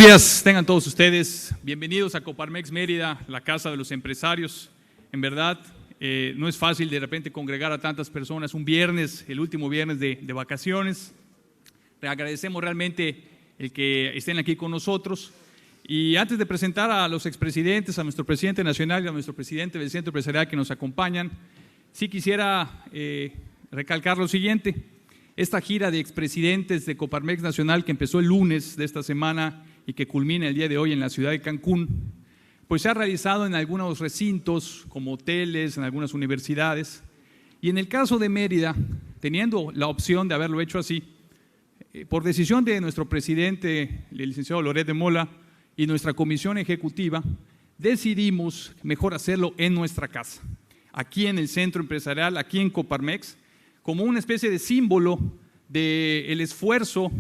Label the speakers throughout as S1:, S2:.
S1: días, tengan todos ustedes. Bienvenidos a Coparmex Mérida, la casa de los empresarios. En verdad, no es fácil de repente congregar a tantas personas un viernes, el último viernes de vacaciones. Le agradecemos realmente el que estén aquí con nosotros. Y antes de presentar a los expresidentes, a nuestro presidente nacional y a nuestro presidente del Centro Empresarial que nos acompañan, sí quisiera recalcar lo siguiente. Esta gira de expresidentes de Coparmex Nacional que empezó el lunes de esta semana y que culmina el día de hoy en la ciudad de Cancún, pues se ha realizado en algunos recintos como hoteles, en algunas universidades. Y en el caso de Mérida, teniendo la opción de haberlo hecho así, por decisión de nuestro presidente, el licenciado Loret de Mola, y nuestra comisión ejecutiva, decidimos mejor hacerlo en nuestra casa, aquí en el Centro Empresarial, aquí en Coparmex, como una especie de símbolo del esfuerzo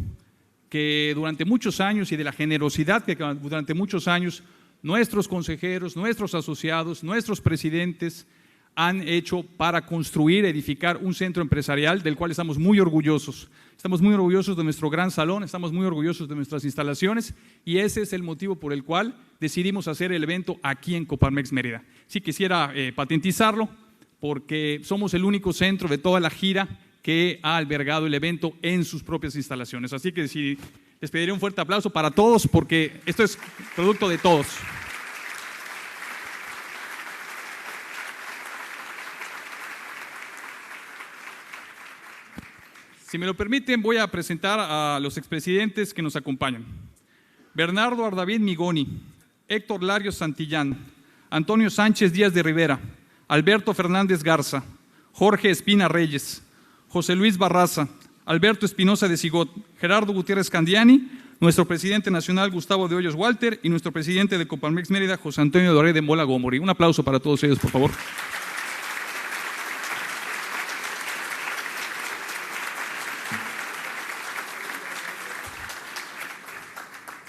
S1: que durante muchos años y de la generosidad que durante muchos años nuestros consejeros, nuestros asociados, nuestros presidentes han hecho para construir, edificar un centro empresarial del cual estamos muy orgullosos. Estamos muy orgullosos de nuestro gran salón, estamos muy orgullosos de nuestras instalaciones y ese es el motivo por el cual decidimos hacer el evento aquí en Coparmex Mérida. Sí quisiera patentizarlo porque somos el único centro de toda la gira que ha albergado el evento en sus propias instalaciones. Así que sí, les pediría un fuerte aplauso para todos porque esto es producto de todos. Si me lo permiten, voy a presentar a los expresidentes que nos acompañan. Bernardo Ardavid Migoni, Héctor Larios Santillán, Antonio Sánchez Díaz de Rivera, Alberto Fernández Garza, Jorge Espina Reyes, José Luis Barraza, Alberto Espinosa de Sigot, Gerardo Gutiérrez Candiani, nuestro presidente nacional Gustavo de Hoyos Walter y nuestro presidente de Coparmex Mérida, José Antonio Loret de Mola Gómori. Un aplauso para todos ellos, por favor.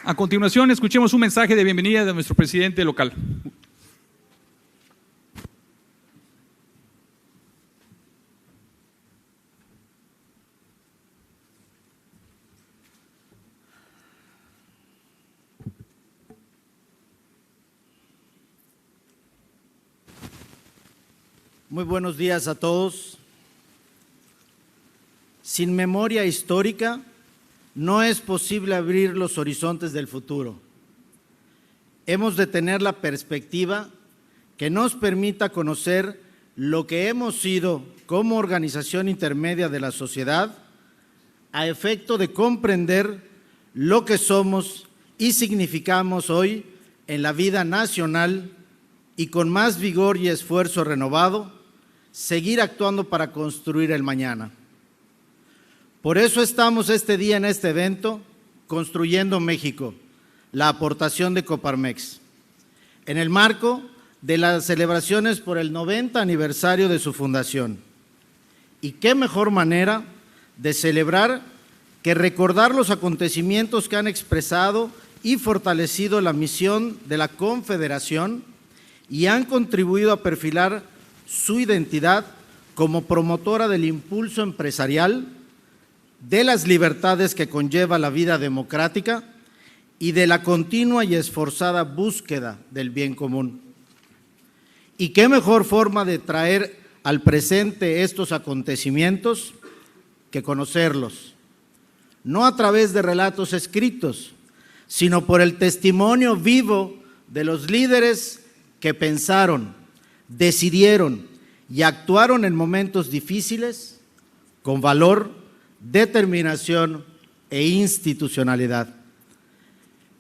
S1: A continuación, escuchemos un mensaje de bienvenida de nuestro presidente local.
S2: Muy buenos días a todos. Sin memoria histórica, no es posible abrir los horizontes del futuro. Hemos de tener la perspectiva que nos permita conocer lo que hemos sido como organización intermedia de la sociedad, a efecto de comprender lo que somos y significamos hoy en la vida nacional y con más vigor y esfuerzo renovado, seguir actuando para construir el mañana. Por eso estamos este día en este evento, Construyendo México, la aportación de Coparmex, en el marco de las celebraciones por el 90 aniversario de su fundación. Y qué mejor manera de celebrar que recordar los acontecimientos que han expresado y fortalecido la misión de la Confederación y han contribuido a perfilar su identidad como promotora del impulso empresarial, de las libertades que conlleva la vida democrática y de la continua y esforzada búsqueda del bien común. ¿Y qué mejor forma de traer al presente estos acontecimientos que conocerlos? No a través de relatos escritos, sino por el testimonio vivo de los líderes que pensaron, decidieron y actuaron en momentos difíciles con valor, determinación e institucionalidad.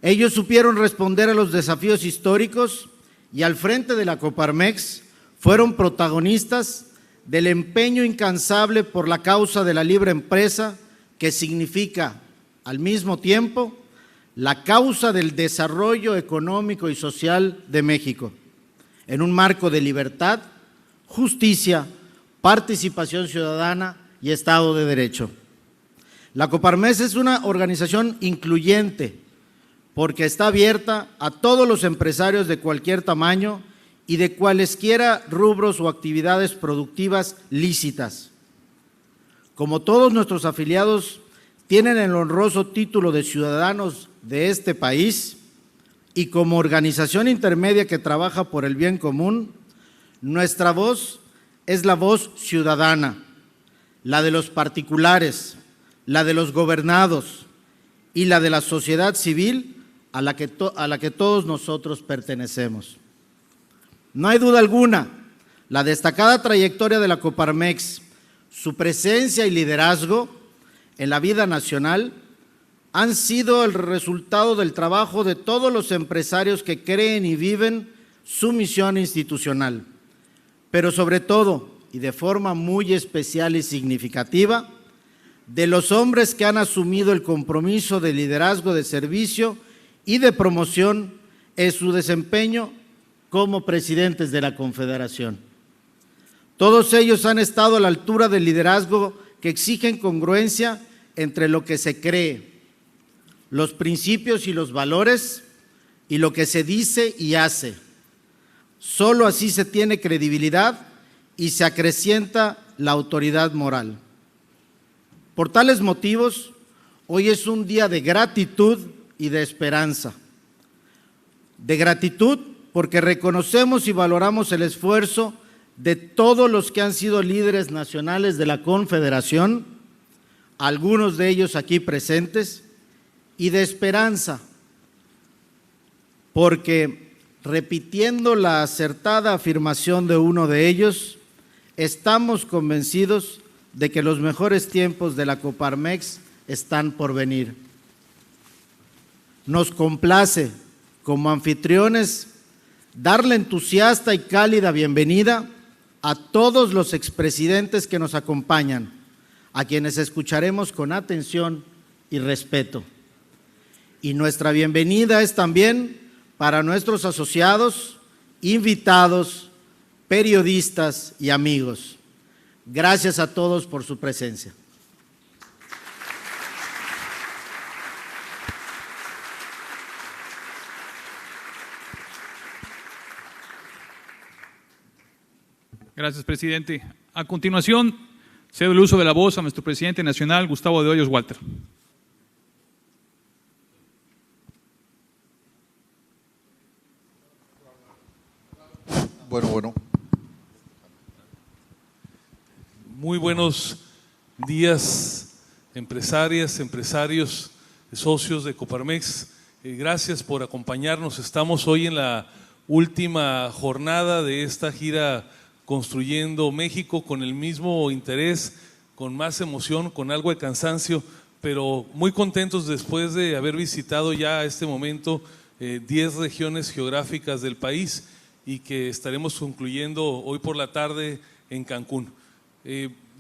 S2: Ellos supieron responder a los desafíos históricos y al frente de la Coparmex fueron protagonistas del empeño incansable por la causa de la libre empresa, que significa al mismo tiempo la causa del desarrollo económico y social de México, en un marco de libertad, justicia, participación ciudadana y Estado de Derecho. La Coparmex es una organización incluyente porque está abierta a todos los empresarios de cualquier tamaño y de cualesquiera rubros o actividades productivas lícitas. Como todos nuestros afiliados tienen el honroso título de ciudadanos de este país y como organización intermedia que trabaja por el bien común, nuestra voz es la voz ciudadana, la de los particulares, la de los gobernados y la de la sociedad civil a la que todos nosotros pertenecemos. No hay duda alguna, la destacada trayectoria de la Coparmex, su presencia y liderazgo en la vida nacional han sido el resultado del trabajo de todos los empresarios que creen y viven su misión institucional, pero sobre todo, y de forma muy especial y significativa, de los hombres que han asumido el compromiso de liderazgo de servicio y de promoción en su desempeño como presidentes de la Confederación. Todos ellos han estado a la altura del liderazgo que exigen congruencia entre lo que se cree, los principios y los valores, y lo que se dice y hace. Solo así se tiene credibilidad y se acrecienta la autoridad moral. Por tales motivos, hoy es un día de gratitud y de esperanza. De gratitud porque reconocemos y valoramos el esfuerzo de todos los que han sido líderes nacionales de la Confederación, algunos de ellos aquí presentes, y de esperanza, porque, repitiendo la acertada afirmación de uno de ellos, estamos convencidos de que los mejores tiempos de la Coparmex están por venir. Nos complace, como anfitriones, darle entusiasta y cálida bienvenida a todos los expresidentes que nos acompañan, a quienes escucharemos con atención y respeto. Y nuestra bienvenida es también para nuestros asociados, invitados, periodistas y amigos. Gracias a todos por su presencia.
S1: Gracias, presidente. A continuación, cedo el uso de la voz a nuestro presidente nacional, Gustavo de Hoyos Walter.
S3: Bueno. Muy buenos días, empresarias, empresarios, socios de Coparmex. Gracias por acompañarnos. Estamos hoy en la última jornada de esta gira Construyendo México, con el mismo interés, con más emoción, con algo de cansancio, pero muy contentos después de haber visitado ya a este momento 10 regiones geográficas del país y que estaremos concluyendo hoy por la tarde en Cancún.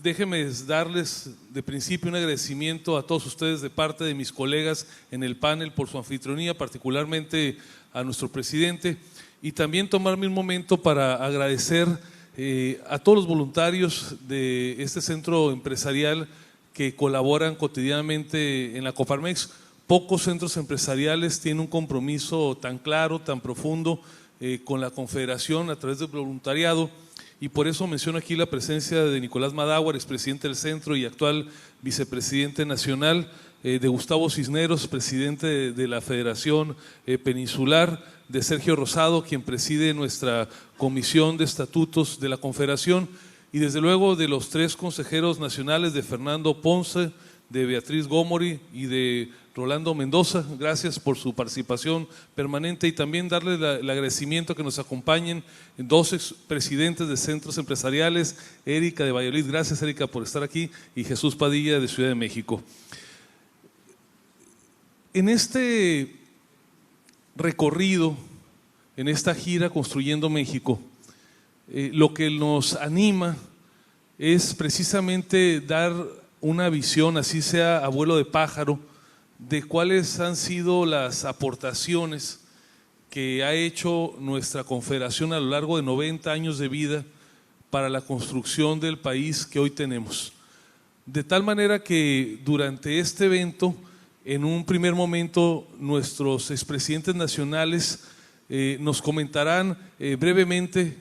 S3: Déjenme darles de principio un agradecimiento a todos ustedes de parte de mis colegas en el panel por su anfitrionía, particularmente a nuestro presidente, y también tomarme un momento para agradecer a todos los voluntarios de este centro empresarial que colaboran cotidianamente en la Coparmex. Pocos centros empresariales tienen un compromiso tan claro, tan profundo con la Confederación a través del voluntariado, y por eso menciono aquí la presencia de Nicolás Madáguar, expresidente del centro y actual vicepresidente nacional, de Gustavo Cisneros, presidente de la Federación Peninsular, de Sergio Rosado, quien preside nuestra Comisión de Estatutos de la Confederación, y desde luego de los 3 consejeros nacionales, de Fernando Ponce, de Beatriz Gómori y de Rolando Mendoza. Gracias por su participación permanente, y también darles el agradecimiento que nos acompañen 2 expresidentes de centros empresariales, Erika de Valladolid, gracias Erika por estar aquí, y Jesús Padilla de Ciudad de México. En este recorrido, en esta gira Construyendo México, lo que nos anima es precisamente dar una visión, así sea a vuelo de pájaro, de cuáles han sido las aportaciones que ha hecho nuestra Confederación a lo largo de 90 años de vida para la construcción del país que hoy tenemos. De tal manera que durante este evento, en un primer momento, nuestros expresidentes nacionales nos comentarán brevemente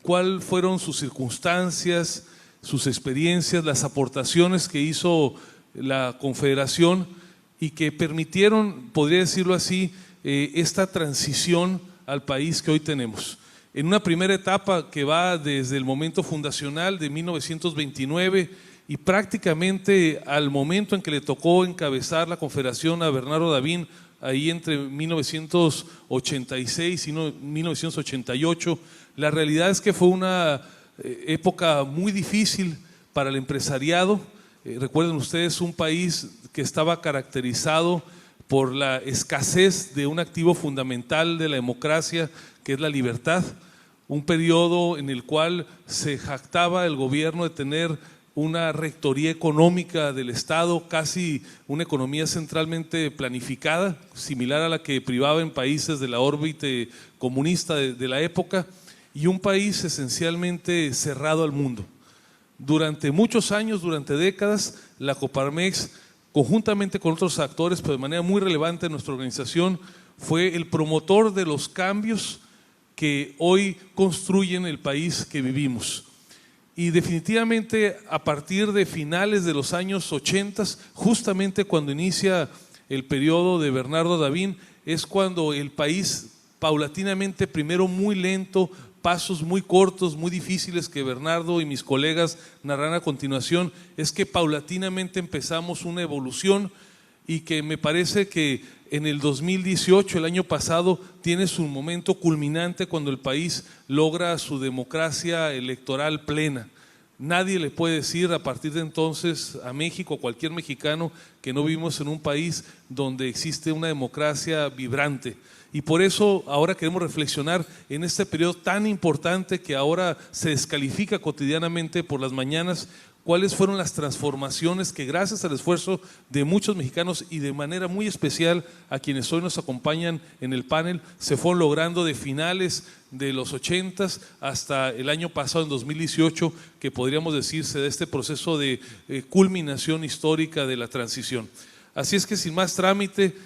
S3: cuáles fueron sus circunstancias, sus experiencias, las aportaciones que hizo la Confederación, y que permitieron, podría decirlo así, esta transición al país que hoy tenemos. En una primera etapa que va desde el momento fundacional de 1929 y prácticamente al momento en que le tocó encabezar la Confederación a Bernardo Davín, ahí entre 1986 y 1988, la realidad es que fue una época muy difícil para el empresariado. Recuerden ustedes, un país que estaba caracterizado por la escasez de un activo fundamental de la democracia, que es la libertad, un periodo en el cual se jactaba el gobierno de tener una rectoría económica del Estado, casi una economía centralmente planificada, similar a la que privaba en países de la órbita comunista de la época, y un país esencialmente cerrado al mundo. Durante muchos años, durante décadas, la Coparmex, conjuntamente con otros actores, pero de manera muy relevante en nuestra organización, fue el promotor de los cambios que hoy construyen el país que vivimos. Y definitivamente a partir de finales de los años 80, justamente cuando inicia el periodo de Bernardo Davín, es cuando el país paulatinamente, primero muy lento, pasos muy cortos, muy difíciles que Bernardo y mis colegas narran a continuación, es que paulatinamente empezamos una evolución y que me parece que en el 2018, el año pasado, tiene su momento culminante cuando el país logra su democracia electoral plena. Nadie le puede decir a partir de entonces a México, a cualquier mexicano, que no vivimos en un país donde existe una democracia vibrante. Y por eso ahora queremos reflexionar en este periodo tan importante que ahora se descalifica cotidianamente por las mañanas, cuáles fueron las transformaciones que gracias al esfuerzo de muchos mexicanos y de manera muy especial a quienes hoy nos acompañan en el panel, se fueron logrando de finales de los 80s hasta el año pasado, en 2018, que podríamos decirse de este proceso de culminación histórica de la transición. Así es que sin más trámite,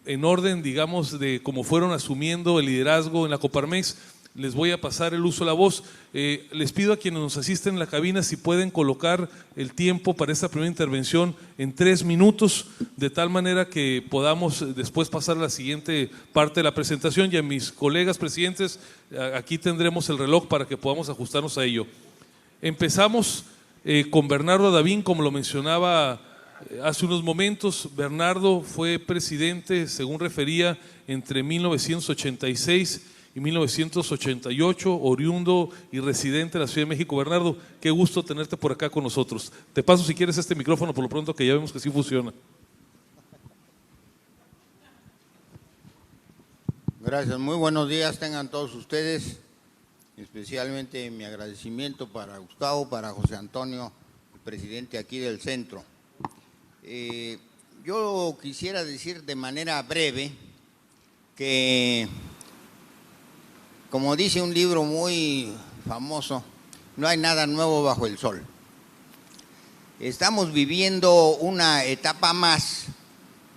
S3: en orden, digamos, de cómo fueron asumiendo el liderazgo en la Coparmex, les voy a pasar el uso de la voz. Les pido a quienes nos asisten en la cabina si pueden colocar el tiempo para esta primera intervención en 3 minutos, de tal manera que podamos después pasar a la siguiente parte de la presentación. Y a mis colegas presidentes, aquí tendremos el reloj para que podamos ajustarnos a ello. Empezamos con Bernardo Davín, como lo mencionaba hace unos momentos. Bernardo fue presidente, según refería, entre 1986 y 1988, oriundo y residente de la Ciudad de México. Bernardo, qué gusto tenerte por acá con nosotros. Te paso si quieres este micrófono por lo pronto, que ya vemos que sí funciona.
S4: Gracias, muy buenos días tengan todos ustedes, especialmente mi agradecimiento para Gustavo, para José Antonio, el presidente aquí del centro. Yo quisiera decir de manera breve que, como dice un libro muy famoso, no hay nada nuevo bajo el sol. Estamos viviendo una etapa más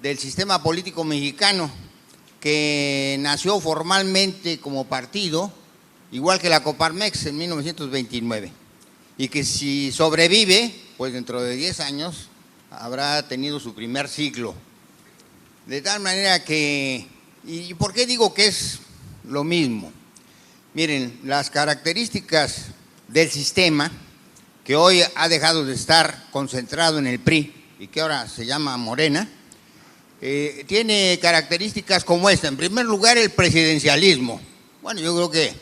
S4: del sistema político mexicano que nació formalmente como partido, igual que la Coparmex en 1929, y que si sobrevive, pues dentro de 10 años habrá tenido su primer ciclo. De tal manera que, ¿y por qué digo que es lo mismo? Miren, las características del sistema, que hoy ha dejado de estar concentrado en el PRI y que ahora se llama Morena, tiene características como esta. En primer lugar, el presidencialismo. Bueno, yo creo que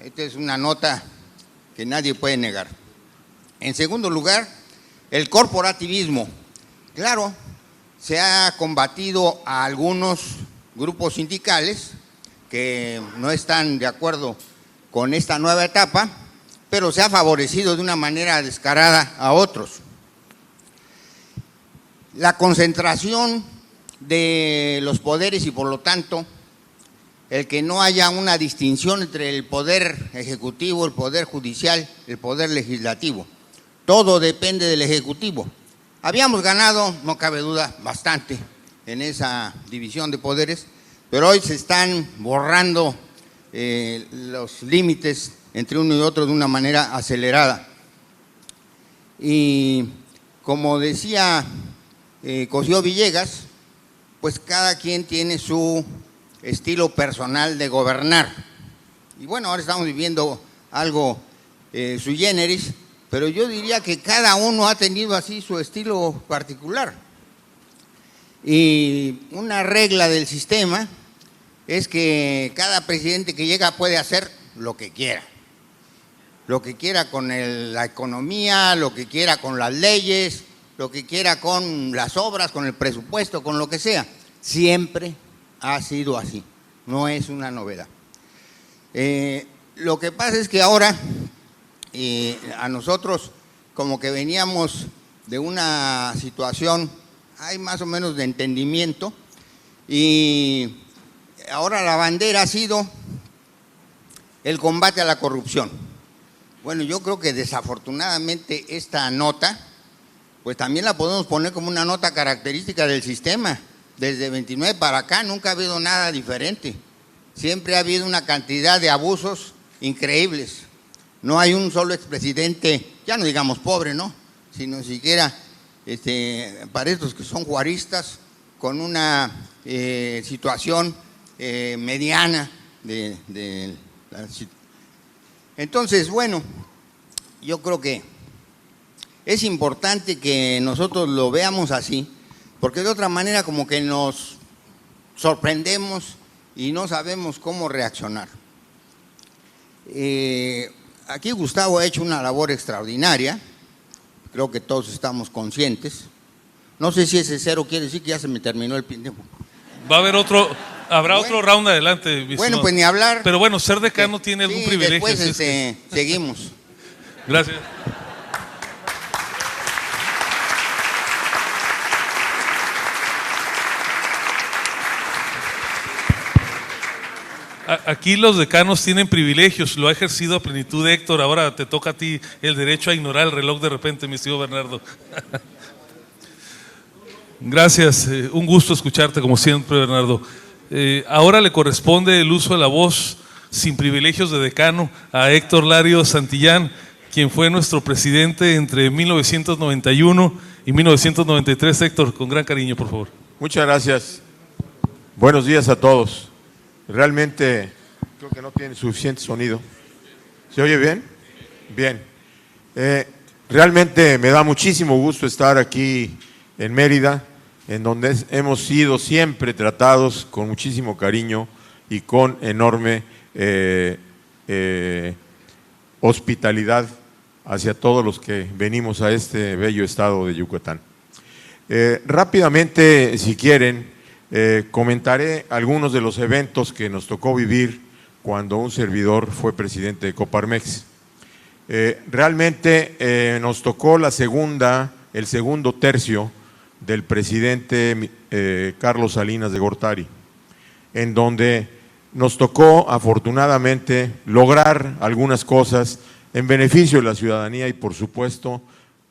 S4: esta es una nota que nadie puede negar. En segundo lugar, el corporativismo. Claro, se ha combatido a algunos grupos sindicales que no están de acuerdo con esta nueva etapa, pero se ha favorecido de una manera descarada a otros. La concentración de los poderes y por lo tanto el que no haya una distinción entre el poder ejecutivo, el poder judicial, el poder legislativo. Todo depende del ejecutivo. Habíamos ganado, no cabe duda, bastante en esa división de poderes, pero hoy se están borrando los límites entre uno y otro de una manera acelerada. Y como decía Cosío Villegas, pues cada quien tiene su estilo personal de gobernar. Y bueno, ahora estamos viviendo algo sui generis, pero yo diría que cada uno ha tenido así su estilo particular. Y una regla del sistema es que cada presidente que llega puede hacer lo que quiera con la economía, lo que quiera con las leyes, lo que quiera con las obras, con el presupuesto, con lo que sea. Siempre ha sido así, no es una novedad. Lo que pasa es que ahora a nosotros como que veníamos de una situación, hay más o menos de entendimiento, y ahora la bandera ha sido el combate a la corrupción. Bueno, yo creo que desafortunadamente esta nota, pues también la podemos poner como una nota característica del sistema. Desde 29 para acá nunca ha habido nada diferente. Siempre ha habido una cantidad de abusos increíbles. No hay un solo expresidente, ya no digamos pobre, ¿no? Sino siquiera para estos que son juaristas, con una situación mediana de la situación. Entonces, bueno, yo creo que es importante que nosotros lo veamos así, porque de otra manera como que nos sorprendemos y no sabemos cómo reaccionar. Aquí Gustavo ha hecho una labor extraordinaria, creo que todos estamos conscientes. No sé si ese cero quiere decir que ya se me terminó el tiempo.
S3: Va a haber habrá otro round adelante.
S4: Bueno, pues ni hablar.
S3: Pero bueno, ser decano tiene algún privilegio.
S4: Después seguimos.
S3: Gracias. Aquí los decanos tienen privilegios, lo ha ejercido a plenitud Héctor, ahora te toca a ti el derecho a ignorar el reloj de repente, mi estimado Bernardo. Gracias, un gusto escucharte como siempre, Bernardo. Ahora le corresponde el uso de la voz sin privilegios de decano a Héctor Lario Santillán, quien fue nuestro presidente entre 1991 y 1993. Héctor, con gran cariño, por favor.
S5: Muchas gracias. Buenos días a todos. Realmente creo que no tiene suficiente sonido. ¿Se oye bien? Bien. Realmente me da muchísimo gusto estar aquí en Mérida, en donde hemos sido siempre tratados con muchísimo cariño y con enorme hospitalidad hacia todos los que venimos a este bello estado de Yucatán. Rápidamente, si quieren, comentaré algunos de los eventos que nos tocó vivir cuando un servidor fue presidente de Coparmex. Realmente nos tocó el segundo tercio del presidente Carlos Salinas de Gortari, en donde nos tocó afortunadamente lograr algunas cosas en beneficio de la ciudadanía y por supuesto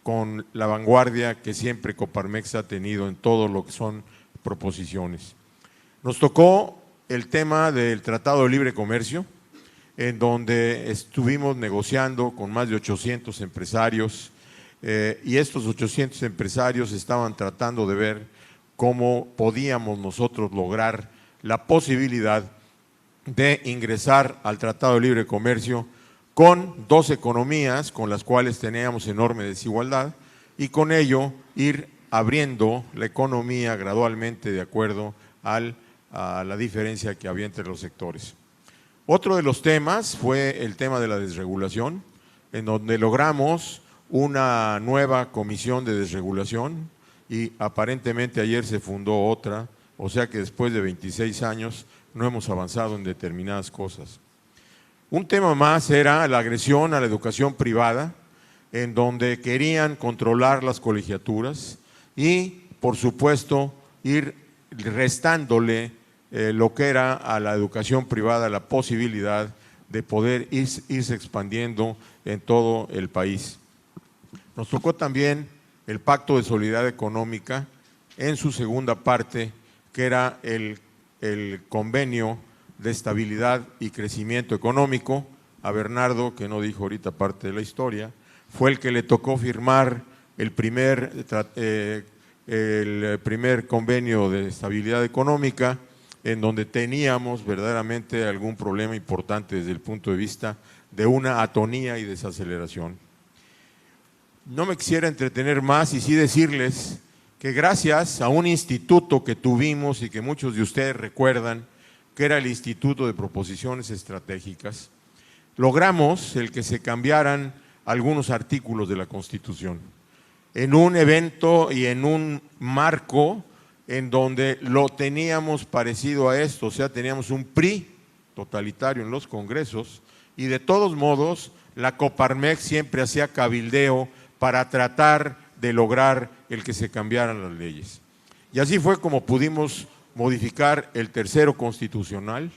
S5: con la vanguardia que siempre Coparmex ha tenido en todo lo que son proposiciones. Nos tocó el tema del Tratado de Libre Comercio, en donde estuvimos negociando con más de 800 empresarios y estos 800 empresarios estaban tratando de ver cómo podíamos nosotros lograr la posibilidad de ingresar al Tratado de Libre Comercio con dos economías con las cuales teníamos enorme desigualdad y con ello ir abriendo la economía gradualmente de acuerdo a la diferencia que había entre los sectores. Otro de los temas fue el tema de la desregulación, en donde logramos una nueva comisión de desregulación y aparentemente ayer se fundó otra, o sea que después de 26 años no hemos avanzado en determinadas cosas. Un tema más era la agresión a la educación privada, en donde querían controlar las colegiaturas y, por supuesto, ir restándole lo que era a la educación privada la posibilidad de poder irse expandiendo en todo el país. Nos tocó también el Pacto de Solidaridad Económica en su segunda parte, que era el convenio de estabilidad y crecimiento económico. A Bernardo, que no dijo ahorita parte de la historia, fue el que le tocó firmar el primer el primer convenio de estabilidad económica, en donde teníamos verdaderamente algún problema importante desde el punto de vista de una atonía y desaceleración. No me quisiera entretener más y sí decirles que gracias a un instituto que tuvimos y que muchos de ustedes recuerdan, que era el Instituto de Proposiciones Estratégicas, logramos el que se cambiaran algunos artículos de la Constitución en un evento y en un marco en donde lo teníamos parecido a esto, o sea, teníamos un PRI totalitario en los congresos y de todos modos la Coparmex siempre hacía cabildeo para tratar de lograr el que se cambiaran las leyes. Y así fue como pudimos modificar el tercero constitucional,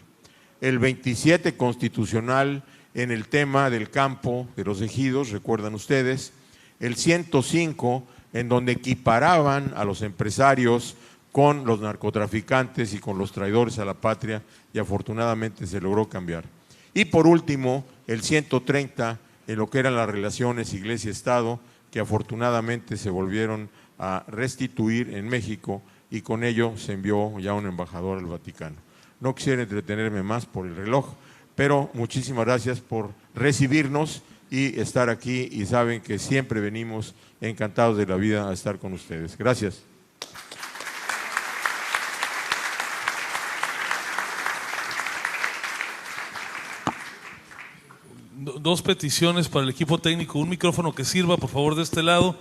S5: el 27 constitucional en el tema del campo, de los ejidos, recuerdan ustedes, el 105 en donde equiparaban a los empresarios con los narcotraficantes y con los traidores a la patria, y afortunadamente se logró cambiar. Y por último, el 130 en lo que eran las relaciones Iglesia-Estado, que afortunadamente se volvieron a restituir en México, y con ello se envió ya un embajador al Vaticano. No quisiera entretenerme más por el reloj, pero muchísimas gracias por recibirnos y estar aquí, y saben que siempre venimos encantados de la vida a estar con ustedes. Gracias.
S3: Dos peticiones para el equipo técnico, un micrófono que sirva, por favor, de este lado,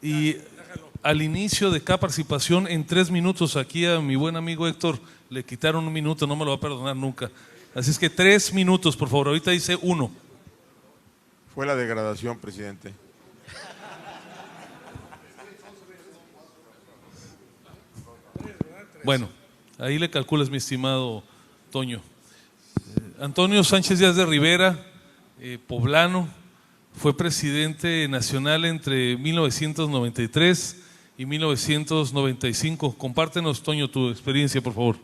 S3: y al inicio de cada participación en 3 minutos, aquí a mi buen amigo Héctor le quitaron 1 minuto, no me lo va a perdonar nunca, así es que 3 minutos, por favor, ahorita dice 1.
S5: Fue la degradación, presidente.
S3: Bueno, ahí le calculas, mi estimado Toño. Antonio Sánchez Díaz de Rivera, poblano, fue presidente nacional entre 1993 y 1995. Compártenos, Toño, tu experiencia, por favor.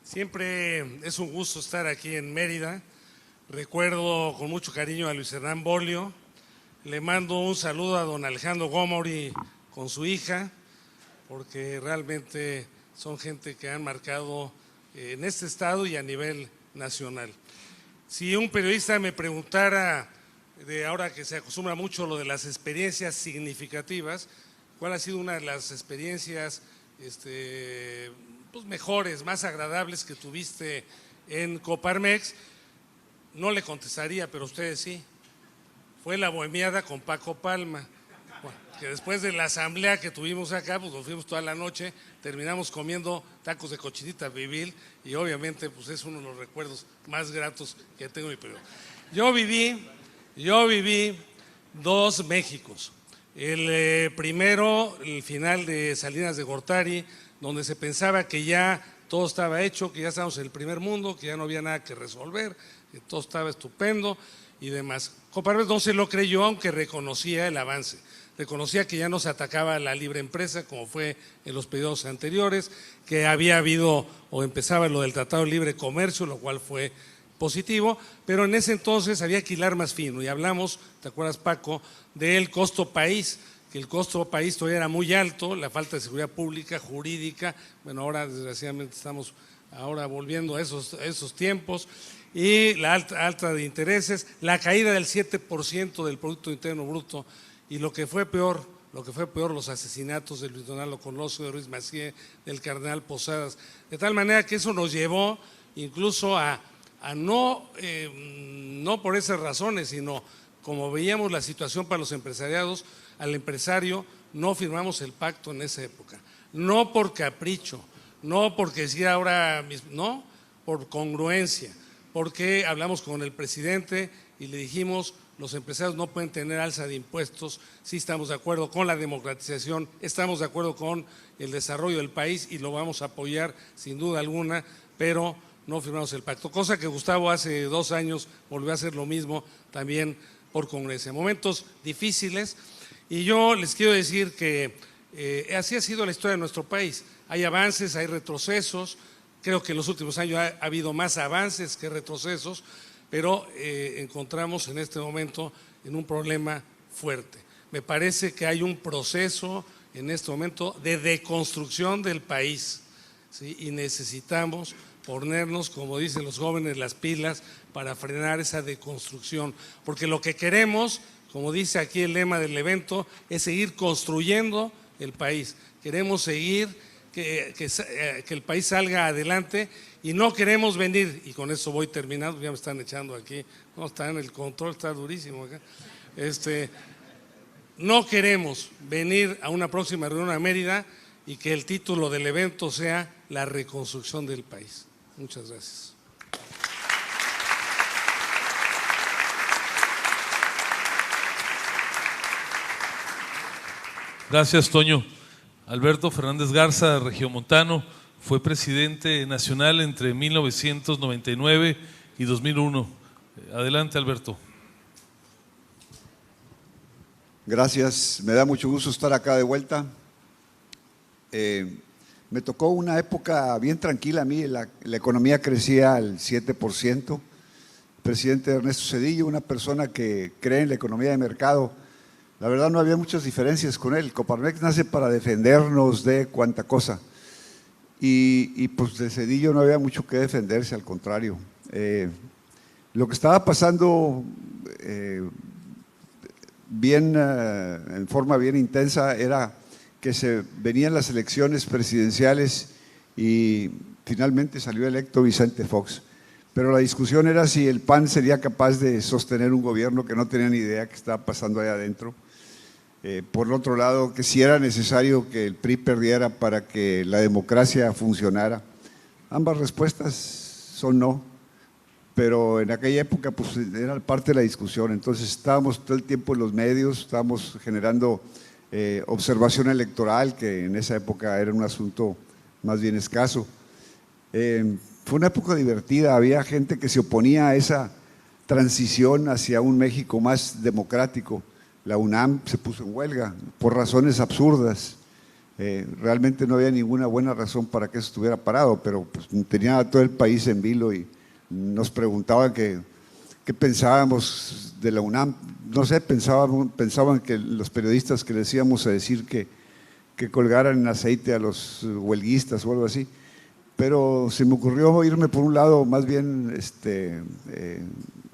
S6: Siempre es un gusto estar aquí en Mérida. Recuerdo con mucho cariño a Luis Hernán Bolio. Le mando un saludo a don Alejandro Gómori con su hija, porque realmente son gente que han marcado en este estado y a nivel nacional. Si un periodista me preguntara, de ahora que se acostumbra mucho lo de las experiencias significativas, ¿cuál ha sido una de las experiencias pues mejores, más agradables que tuviste en Coparmex? No le contestaría, pero ustedes sí. Fue la bohemiada con Paco Palma, que después de la asamblea que tuvimos acá, pues nos fuimos toda la noche, terminamos comiendo tacos de cochinita pibil, y obviamente pues es uno de los recuerdos más gratos que tengo en mi periodo. Yo viví 2 Méxicos. El primero, el final de Salinas de Gortari, donde se pensaba que ya todo estaba hecho, que ya estábamos en el primer mundo, que ya no había nada que resolver, que todo estaba estupendo y demás. Coparmex no se lo creyó, aunque reconocía el avance. Reconocía que ya no se atacaba a la libre empresa como fue en los periodos anteriores, que había habido o empezaba lo del Tratado de Libre Comercio, lo cual fue positivo, pero en ese entonces había que hilar más fino y hablamos, ¿te acuerdas, Paco?, del costo país, que el costo país todavía era muy alto, la falta de seguridad pública, jurídica, bueno, ahora desgraciadamente estamos ahora volviendo a esos tiempos, y la alta de intereses, la caída del 7% del Producto Interno Bruto, y lo que fue peor, los asesinatos de Luis Donaldo Colosio, de Ruiz Massieu, del cardenal Posadas, de tal manera que eso nos llevó incluso a no por esas razones, sino como veíamos la situación para los empresariados, al empresario no firmamos el pacto en esa época, no por capricho, no porque decía ahora, no, por congruencia, porque hablamos con el presidente y le dijimos, los empresarios no pueden tener alza de impuestos, sí estamos de acuerdo con la democratización, estamos de acuerdo con el desarrollo del país y lo vamos a apoyar sin duda alguna, pero no firmamos el pacto, cosa que Gustavo hace 2 años volvió a hacer lo mismo también por congruencia. Momentos difíciles, y yo les quiero decir que así ha sido la historia de nuestro país. Hay avances, hay retrocesos, creo que en los últimos años ha habido más avances que retrocesos, pero encontramos en este momento en un problema fuerte. Me parece que hay un proceso en este momento de deconstrucción del país, ¿sí? Y necesitamos ponernos, como dicen los jóvenes, las pilas para frenar esa deconstrucción, porque lo que queremos, como dice aquí el lema del evento, es seguir construyendo el país. Queremos seguir que el país salga adelante y no queremos venir, y con eso voy terminando, ya me están echando aquí, no, está en el control, está durísimo acá. No queremos venir a una próxima reunión a Mérida y que el título del evento sea la reconstrucción del país. Muchas gracias.
S3: Gracias, Toño. Alberto Fernández Garza, regiomontano, fue presidente nacional entre 1999 y 2001. Adelante, Alberto.
S7: Gracias, me da mucho gusto estar acá de vuelta. Me tocó una época bien tranquila a mí, la economía crecía al 7%. El presidente Ernesto Zedillo, una persona que cree en la economía de mercado, la verdad no había muchas diferencias con él. Coparmex nace para defendernos de cuanta cosa. Y pues de Zedillo no había mucho que defenderse, al contrario. Lo que estaba pasando en forma bien intensa era que se venían las elecciones presidenciales y finalmente salió electo Vicente Fox. Pero la discusión era si el PAN sería capaz de sostener un gobierno que no tenía ni idea qué estaba pasando allá adentro. Por otro lado, que si era necesario que el PRI perdiera para que la democracia funcionara. Ambas respuestas son no, pero en aquella época pues era parte de la discusión. Entonces estábamos todo el tiempo en los medios, estábamos generando observación electoral, que en esa época era un asunto más bien escaso. Fue una época divertida, había gente que se oponía a esa transición hacia un México más democrático. La UNAM se puso en huelga por razones absurdas. Realmente no había ninguna buena razón para que eso estuviera parado, pero pues, tenía a todo el país en vilo y nos preguntaban qué pensábamos de la UNAM. No sé, pensaban que los periodistas que les íbamos a decir que colgaran en aceite a los huelguistas o algo así. Pero se me ocurrió irme por un lado más bien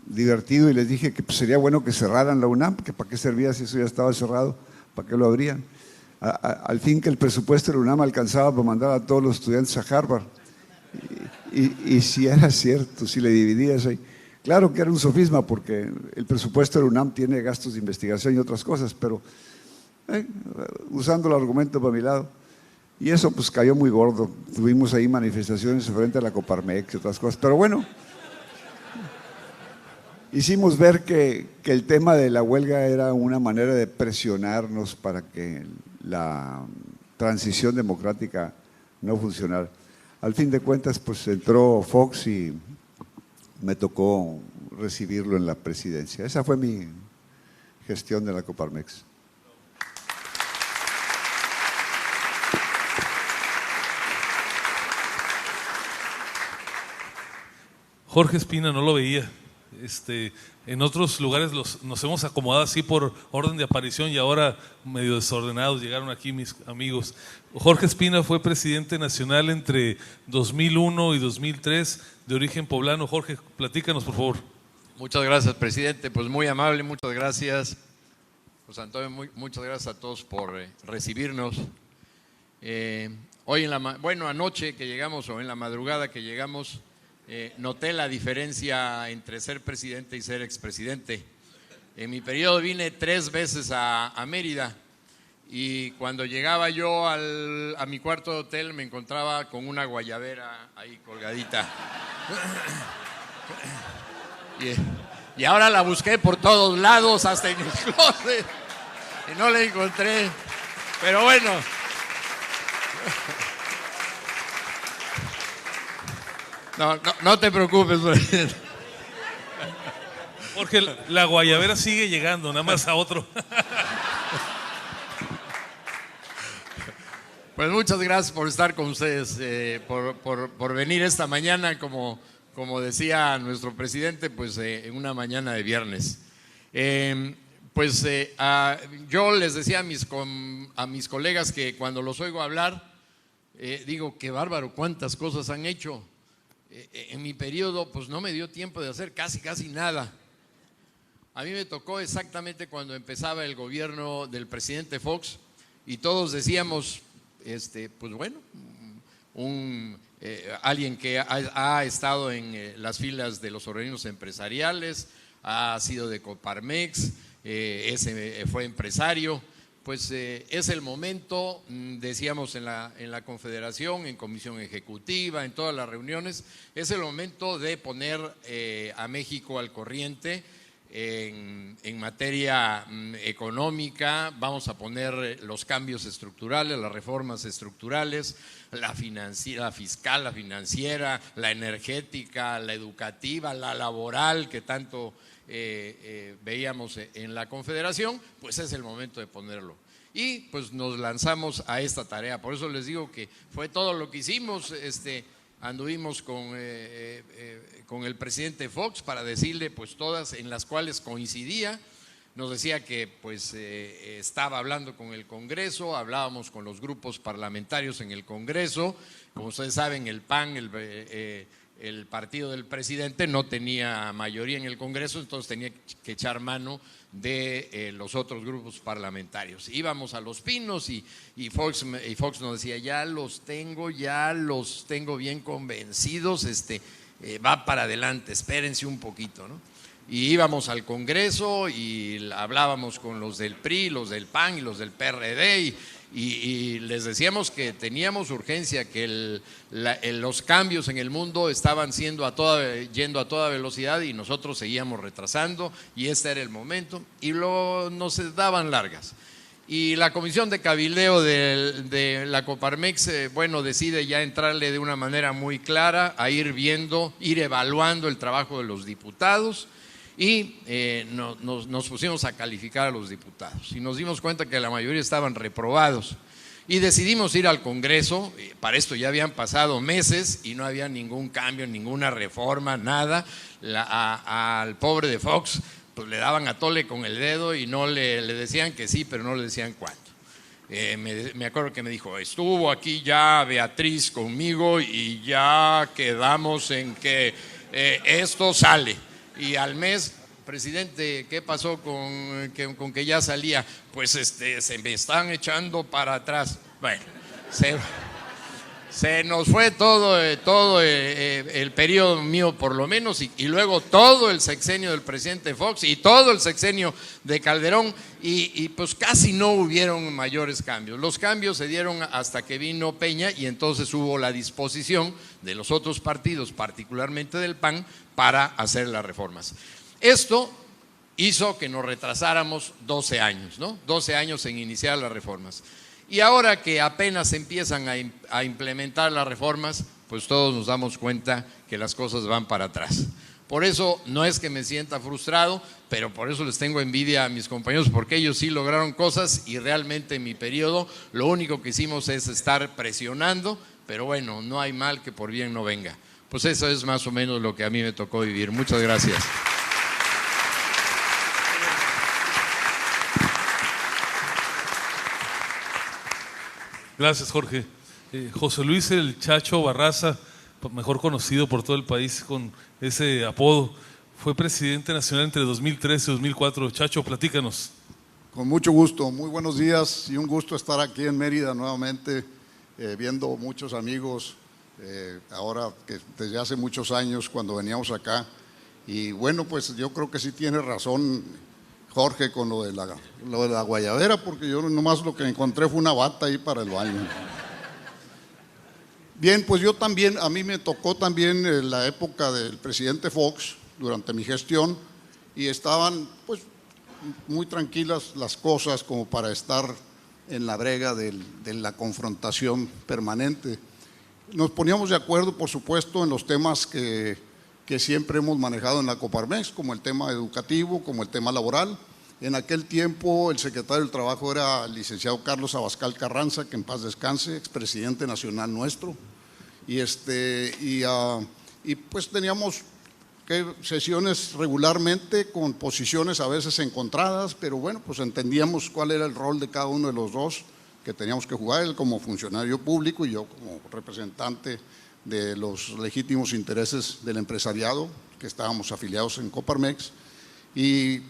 S7: divertido y les dije que pues, sería bueno que cerraran la UNAM, que para qué servía si eso ya estaba cerrado, para qué lo abrían. Al fin que el presupuesto de la UNAM alcanzaba para mandar a todos los estudiantes a Harvard. Y si era cierto, si le dividías ahí. Claro que era un sofisma porque el presupuesto de la UNAM tiene gastos de investigación y otras cosas, pero usando el argumento para mi lado. Y eso pues cayó muy gordo. Tuvimos ahí manifestaciones frente a la Coparmex y otras cosas. Pero bueno, hicimos ver que el tema de la huelga era una manera de presionarnos para que la transición democrática no funcionara. Al fin de cuentas, pues entró Fox y me tocó recibirlo en la presidencia. Esa fue mi gestión de la Coparmex.
S3: Jorge Espina no lo veía. En otros lugares nos hemos acomodado así por orden de aparición y ahora medio desordenados llegaron aquí mis amigos. Jorge Espina fue presidente nacional entre 2001 y 2003, de origen poblano. Jorge, platícanos por favor.
S8: Muchas gracias, presidente, pues muy amable, muchas gracias. José Antonio, muchas gracias a todos por recibirnos. Hoy anoche que llegamos o en la madrugada que llegamos, noté la diferencia entre ser presidente y ser expresidente. En mi periodo vine 3 veces a Mérida y cuando llegaba yo a mi cuarto de hotel me encontraba con una guayabera ahí colgadita. Y ahora la busqué por todos lados, hasta en el closet, y no la encontré. Pero bueno. No te preocupes, presidente.
S3: Porque la guayabera sigue llegando, nada más a otro.
S8: Pues muchas gracias por estar con ustedes, por venir esta mañana, como decía nuestro presidente, pues en una mañana de viernes. Pues yo les decía a mis colegas que cuando los oigo hablar, digo, qué bárbaro, cuántas cosas han hecho. En mi periodo pues no me dio tiempo de hacer casi nada. A mí me tocó exactamente cuando empezaba el gobierno del presidente Fox y todos decíamos, pues bueno, alguien que ha estado en las filas de los organismos empresariales, ha sido de Coparmex, fue empresario, pues es el momento, decíamos en la Confederación, en Comisión Ejecutiva, en todas las reuniones, es el momento de poner a México al corriente en materia económica. Vamos a poner los cambios estructurales, las reformas estructurales, la fiscal, la financiera, la energética, la educativa, la laboral, que tanto veíamos en la Confederación, pues es el momento de ponerlo. Y pues nos lanzamos a esta tarea. Por eso les digo que fue todo lo que hicimos. Anduvimos con el presidente Fox para decirle pues todas en las cuales coincidía. Nos decía que pues estaba hablando con el Congreso, hablábamos con los grupos parlamentarios en el Congreso. Como ustedes saben, el PAN, el partido del presidente, no tenía mayoría en el Congreso, entonces tenía que echar mano de los otros grupos parlamentarios. Íbamos a Los Pinos y Fox nos decía, ya los tengo bien convencidos, va para adelante, espérense un poquito, ¿no? Y íbamos al Congreso y hablábamos con los del PRI, los del PAN y los del PRD y les decíamos que teníamos urgencia, que los cambios en el mundo estaban yendo a toda velocidad y nosotros seguíamos retrasando y este era el momento y luego nos daban largas. Y la Comisión de Cabildeo de la Coparmex, bueno, decide ya entrarle de una manera muy clara a ir evaluando el trabajo de los diputados. Y nos pusimos a calificar a los diputados y nos dimos cuenta que la mayoría estaban reprobados y decidimos ir al Congreso. Para esto ya habían pasado meses y no había ningún cambio, ninguna reforma, nada. Al pobre de Fox pues le daban a tole con el dedo y no le decían que sí, pero no le decían cuánto. Me acuerdo que me dijo, estuvo aquí ya Beatriz conmigo y ya quedamos en que esto sale. Y al mes, presidente, ¿qué pasó con que ya salía? Pues se me están echando para atrás. Bueno, se nos fue todo el periodo mío por lo menos y luego todo el sexenio del presidente Fox y todo el sexenio de Calderón y pues casi no hubieron mayores cambios. Los cambios se dieron hasta que vino Peña y entonces hubo la disposición de los otros partidos, particularmente del PAN, para hacer las reformas. Esto hizo que nos retrasáramos 12 años, ¿no? 12 años en iniciar las reformas. Y ahora que apenas empiezan a implementar las reformas, pues todos nos damos cuenta que las cosas van para atrás. Por eso no es que me sienta frustrado, pero por eso les tengo envidia a mis compañeros, porque ellos sí lograron cosas y realmente en mi periodo lo único que hicimos es estar presionando, pero bueno, no hay mal que por bien no venga. Pues eso es más o menos lo que a mí me tocó vivir. Muchas gracias.
S3: Gracias, Jorge. José Luis el Chacho Barraza, mejor conocido por todo el país con ese apodo, fue presidente nacional entre 2013 y 2004. Chacho, platícanos.
S9: Con mucho gusto, muy buenos días y un gusto estar aquí en Mérida nuevamente, viendo muchos amigos, ahora que desde hace muchos años cuando veníamos acá. Y bueno, pues yo creo que sí tiene razón Jorge con lo de la guayabera, porque yo nomás lo que encontré fue una bata ahí para el baño. Bien, pues yo también, a mí me tocó también la época del presidente Fox durante mi gestión y estaban pues muy tranquilas las cosas como para estar en la brega de la confrontación permanente. Nos poníamos de acuerdo, por supuesto, en los temas que siempre hemos manejado en la Coparmex, como el tema educativo, como el tema laboral. En aquel tiempo el secretario del Trabajo era el licenciado Carlos Abascal Carranza, que en paz descanse, expresidente nacional nuestro. Y pues teníamos sesiones regularmente con posiciones a veces encontradas, pero bueno, pues entendíamos cuál era el rol de cada uno de los dos que teníamos que jugar, él como funcionario público y yo como representante de los legítimos intereses del empresariado, que estábamos afiliados en Coparmex, y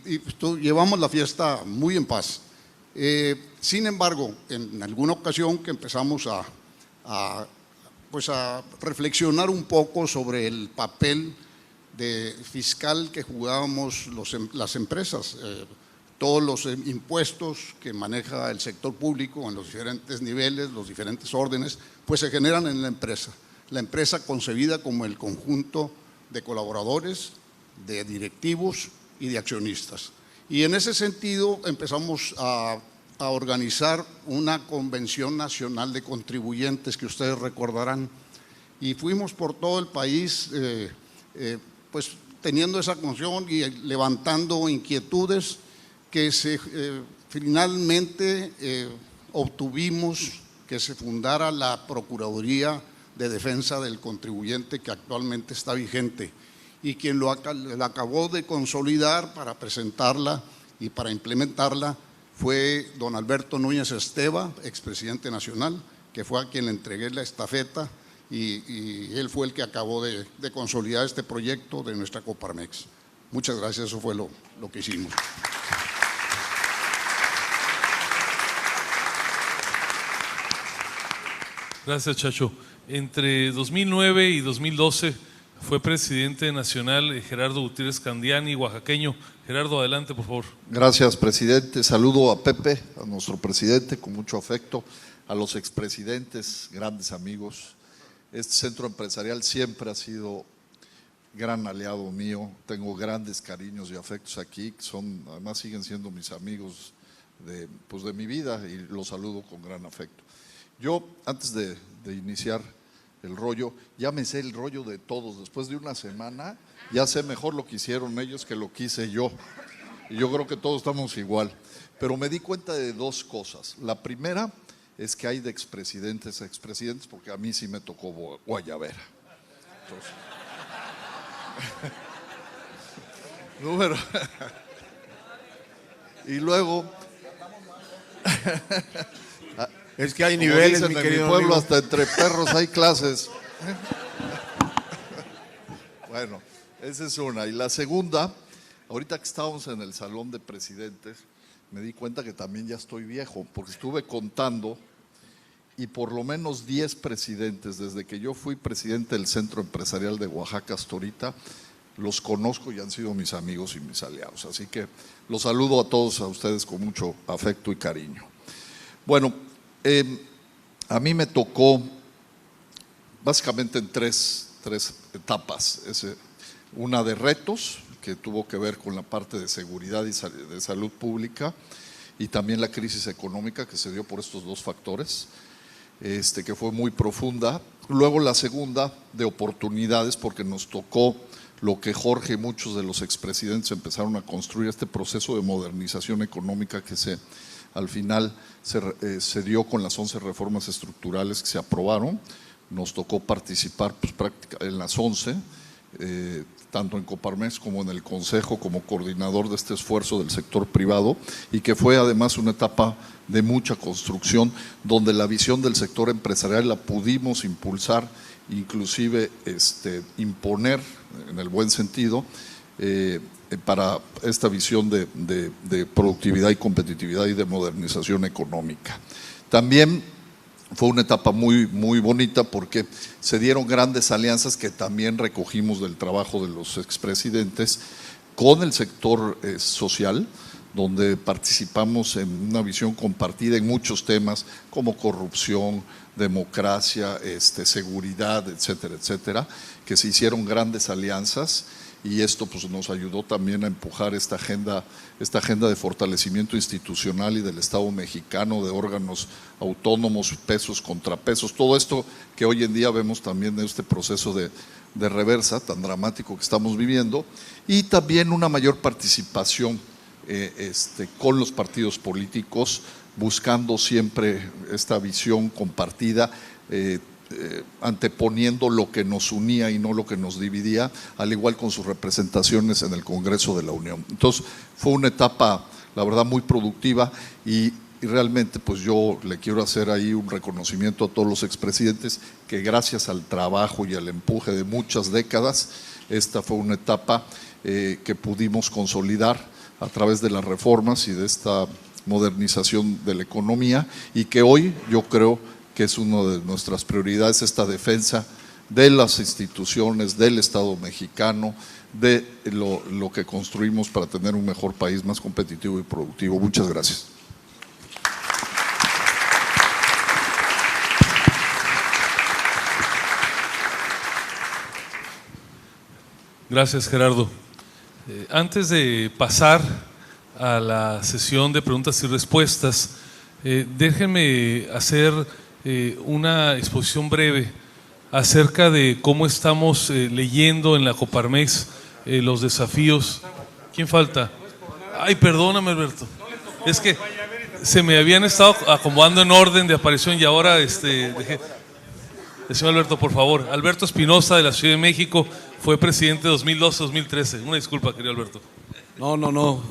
S9: llevamos la fiesta muy en paz. Sin embargo, en alguna ocasión que empezamos a reflexionar un poco sobre el papel fiscal que jugábamos las empresas, todos los impuestos que maneja el sector público en los diferentes niveles, los diferentes órdenes, pues se generan en la empresa. La empresa concebida como el conjunto de colaboradores, de directivos y de accionistas. Y en ese sentido empezamos a organizar una convención nacional de contribuyentes que ustedes recordarán, y fuimos por todo el país pues teniendo esa convención y levantando inquietudes que finalmente obtuvimos que se fundara la Procuraduría de Defensa del Contribuyente, que actualmente está vigente, y quien la acabó de consolidar para presentarla y para implementarla fue don Alberto Núñez Esteva, expresidente nacional, que fue a quien le entregué la estafeta, y él fue el que acabó de consolidar este proyecto de nuestra Coparmex. Muchas gracias, eso fue lo que hicimos.
S3: Gracias, Chacho. Entre 2009 y 2012 fue presidente nacional Gerardo Gutiérrez Candiani, oaxaqueño. Gerardo, adelante, por favor.
S10: Gracias, presidente. Saludo a Pepe, a nuestro presidente, con mucho afecto, a los expresidentes, grandes amigos. Este centro empresarial siempre ha sido gran aliado mío. Tengo grandes cariños y afectos aquí, que además siguen siendo mis amigos de mi vida, y los saludo con gran afecto. Yo, antes de iniciar el rollo, ya me sé el rollo de todos. Después de una semana, ya sé mejor lo que hicieron ellos que lo que hice yo. Y yo creo que todos estamos igual. Pero me di cuenta de dos cosas. La primera es que hay de expresidentes a expresidentes, porque a mí sí me tocó guayabera. Entonces, número. Y luego.
S5: Es que hay
S10: Como
S5: niveles,
S10: dicen
S5: mi
S10: en
S5: querido
S10: mi pueblo,
S5: amigo.
S10: hasta entre perros hay clases. Bueno, esa es una. Y la segunda, ahorita que estábamos en el salón de presidentes, me di cuenta que también ya estoy viejo, porque estuve contando y por lo menos 10 presidentes, desde que yo fui presidente del Centro Empresarial de Oaxaca hasta ahorita, los conozco y han sido mis amigos y mis aliados. Así que los saludo a todos a ustedes con mucho afecto y cariño. Bueno, a mí me tocó básicamente en tres etapas. Una de retos, que tuvo que ver con la parte de seguridad y de salud pública, y también la crisis económica que se dio por estos dos factores, que fue muy profunda. Luego la segunda de oportunidades, porque nos tocó lo que Jorge y muchos de los expresidentes empezaron a construir, este proceso de modernización económica que al final se dio con las 11 reformas estructurales que se aprobaron. Nos tocó participar prácticamente en las 11, tanto en Coparmex como en el Consejo, como coordinador de este esfuerzo del sector privado, y que fue además una etapa de mucha construcción, donde la visión del sector empresarial la pudimos impulsar, inclusive imponer en el buen sentido, para esta visión de productividad y competitividad y de modernización económica. También fue una etapa muy, muy bonita, porque se dieron grandes alianzas que también recogimos del trabajo de los expresidentes con el sector social, donde participamos en una visión compartida en muchos temas como corrupción, democracia, seguridad, etcétera, etcétera, que se hicieron grandes alianzas. Y esto nos ayudó también a empujar esta agenda de fortalecimiento institucional y del Estado mexicano, de órganos autónomos, pesos, contrapesos, todo esto que hoy en día vemos también en este proceso de reversa tan dramático que estamos viviendo, y también una mayor participación con los partidos políticos, buscando siempre esta visión compartida. anteponiendo lo que nos unía y no lo que nos dividía, al igual con sus representaciones en el Congreso de la Unión. Entonces fue una etapa, la verdad, muy productiva y realmente pues yo le quiero hacer ahí un reconocimiento a todos los expresidentes que gracias al trabajo y al empuje de muchas décadas, esta fue una etapa que pudimos consolidar a través de las reformas y de esta modernización de la economía y que hoy yo creo que es una de nuestras prioridades, esta defensa de las instituciones, del Estado mexicano, de lo que construimos para tener un mejor país, más competitivo y productivo. Muchas gracias.
S3: Gracias, Gerardo. Antes de pasar a la sesión de preguntas y respuestas, déjenme hacer una exposición breve acerca de cómo estamos leyendo en la Coparmex los desafíos. ¿Quién falta? Ay, perdóname, Alberto. Es que se me habían estado acomodando en orden de aparición y ahora dejé. El señor Alberto, por favor. Alberto Espinosa, de la Ciudad de México, fue presidente 2012-2013. Una disculpa, querido Alberto.
S11: No,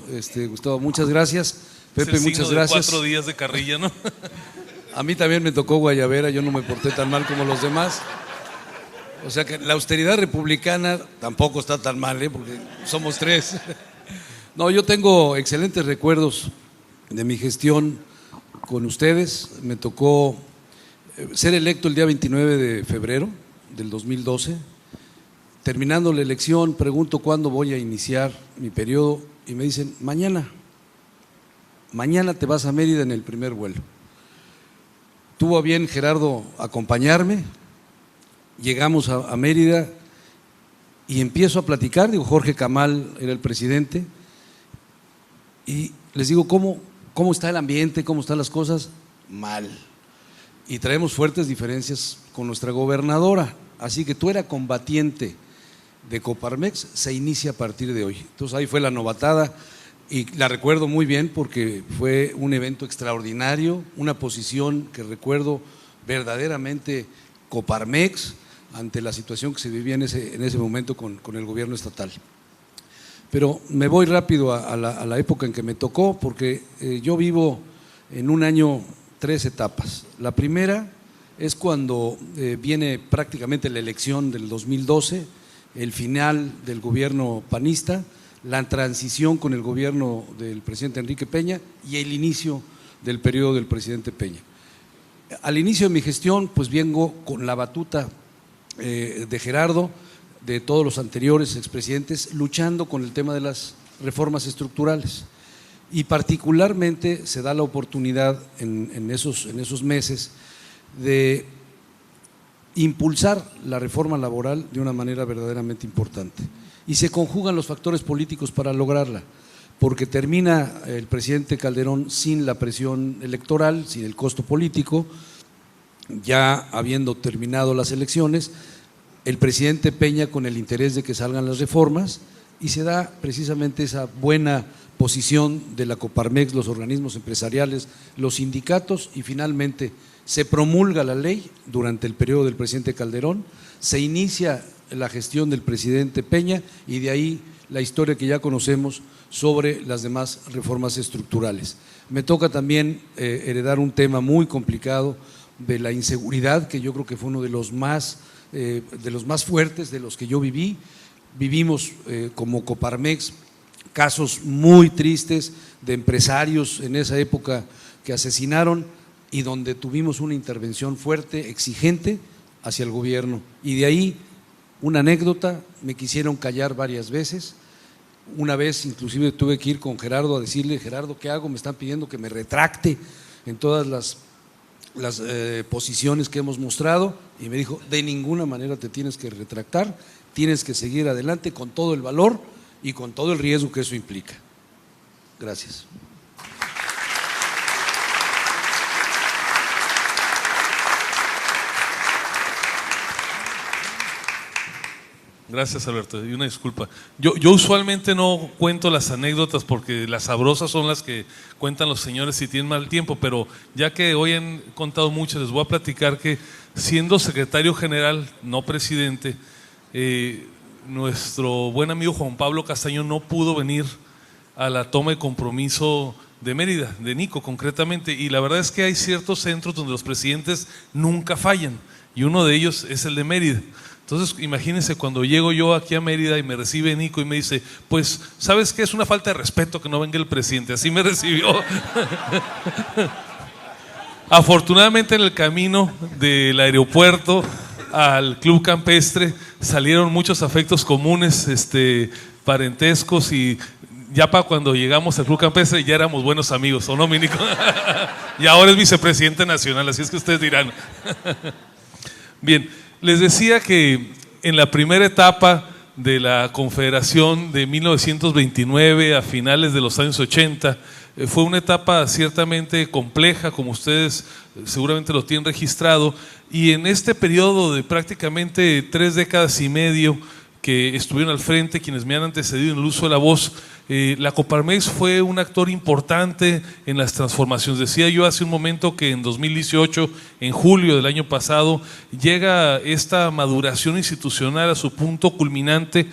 S11: Gustavo, muchas gracias. Pepe, muchas gracias.
S3: 4 días de carrilla, ¿no?
S11: A mí también me tocó guayabera, yo no me porté tan mal como los demás. O sea que la austeridad republicana tampoco está tan mal, porque somos 3. No, yo tengo excelentes recuerdos de mi gestión con ustedes. Me tocó ser electo el día 29 de febrero del 2012. Terminando la elección, pregunto cuándo voy a iniciar mi periodo y me dicen, mañana te vas a Mérida en el primer vuelo. Tuvo a bien Gerardo acompañarme, llegamos a Mérida y empiezo a platicar, Jorge Camal era el presidente, y les digo, ¿cómo está el ambiente? ¿Cómo están las cosas? Mal. Y traemos fuertes diferencias con nuestra gobernadora, así que tú eras combatiente de Coparmex, se inicia a partir de hoy. Entonces ahí fue la novatada y la recuerdo muy bien porque fue un evento extraordinario, una posición que recuerdo verdaderamente Coparmex ante la situación que se vivía en ese momento con el gobierno estatal. Pero me voy rápido a la época en que me tocó porque yo vivo en un año 3 etapas. La primera es cuando viene prácticamente la elección del 2012, el final del gobierno panista, la transición con el gobierno del presidente Enrique Peña y el inicio del periodo del presidente Peña. Al inicio de mi gestión, pues vengo con la batuta de Gerardo, de todos los anteriores expresidentes, luchando con el tema de las reformas estructurales. Y particularmente se da la oportunidad en esos meses de impulsar la reforma laboral de una manera verdaderamente importante. Y se conjugan los factores políticos para lograrla, porque termina el presidente Calderón sin la presión electoral, sin el costo político, ya habiendo terminado las elecciones, el presidente Peña con el interés de que salgan las reformas y se da precisamente esa buena posición de la Coparmex, los organismos empresariales, los sindicatos y finalmente se promulga la ley durante el periodo del presidente Calderón, se inicia la gestión del presidente Peña y de ahí la historia que ya conocemos sobre las demás reformas estructurales. Me toca también heredar un tema muy complicado de la inseguridad, que yo creo que fue uno de los más fuertes de los que yo viví. Vivimos como Coparmex casos muy tristes de empresarios en esa época que asesinaron y donde tuvimos una intervención fuerte, exigente hacia el gobierno. Y de ahí una anécdota, me quisieron callar varias veces. Una vez inclusive tuve que ir con Gerardo a decirle, Gerardo, ¿qué hago? Me están pidiendo que me retracte en todas las posiciones que hemos mostrado, y me dijo, de ninguna manera te tienes que retractar, tienes que seguir adelante con todo el valor y con todo el riesgo que eso implica. Gracias.
S3: Gracias, Alberto, y una disculpa. Yo usualmente no cuento las anécdotas porque las sabrosas son las que cuentan los señores si tienen mal tiempo, pero ya que hoy han contado mucho, les voy a platicar que siendo secretario general, no presidente, nuestro buen amigo Juan Pablo Castaño no pudo venir a la toma de compromiso de Mérida, de Nico concretamente, y la verdad es que hay ciertos centros donde los presidentes nunca fallan, y uno de ellos es el de Mérida. Entonces, imagínense cuando llego yo aquí a Mérida y me recibe Nico y me dice, pues, ¿sabes qué? Es una falta de respeto que no venga el presidente. Así me recibió. Afortunadamente, en el camino del aeropuerto al Club Campestre salieron muchos afectos comunes, parentescos, y ya para cuando llegamos al Club Campestre ya éramos buenos amigos, ¿o no, mi Nico? Y ahora es vicepresidente nacional, así es que ustedes dirán. Bien. Les decía que en la primera etapa de la Confederación de 1929 a finales de los años 80 fue una etapa ciertamente compleja, como ustedes seguramente lo tienen registrado, y en este periodo de prácticamente 3 décadas y medio que estuvieron al frente, quienes me han antecedido en el uso de la voz, la Coparmex fue un actor importante en las transformaciones. Decía yo hace un momento que en 2018, en julio del año pasado, llega esta maduración institucional a su punto culminante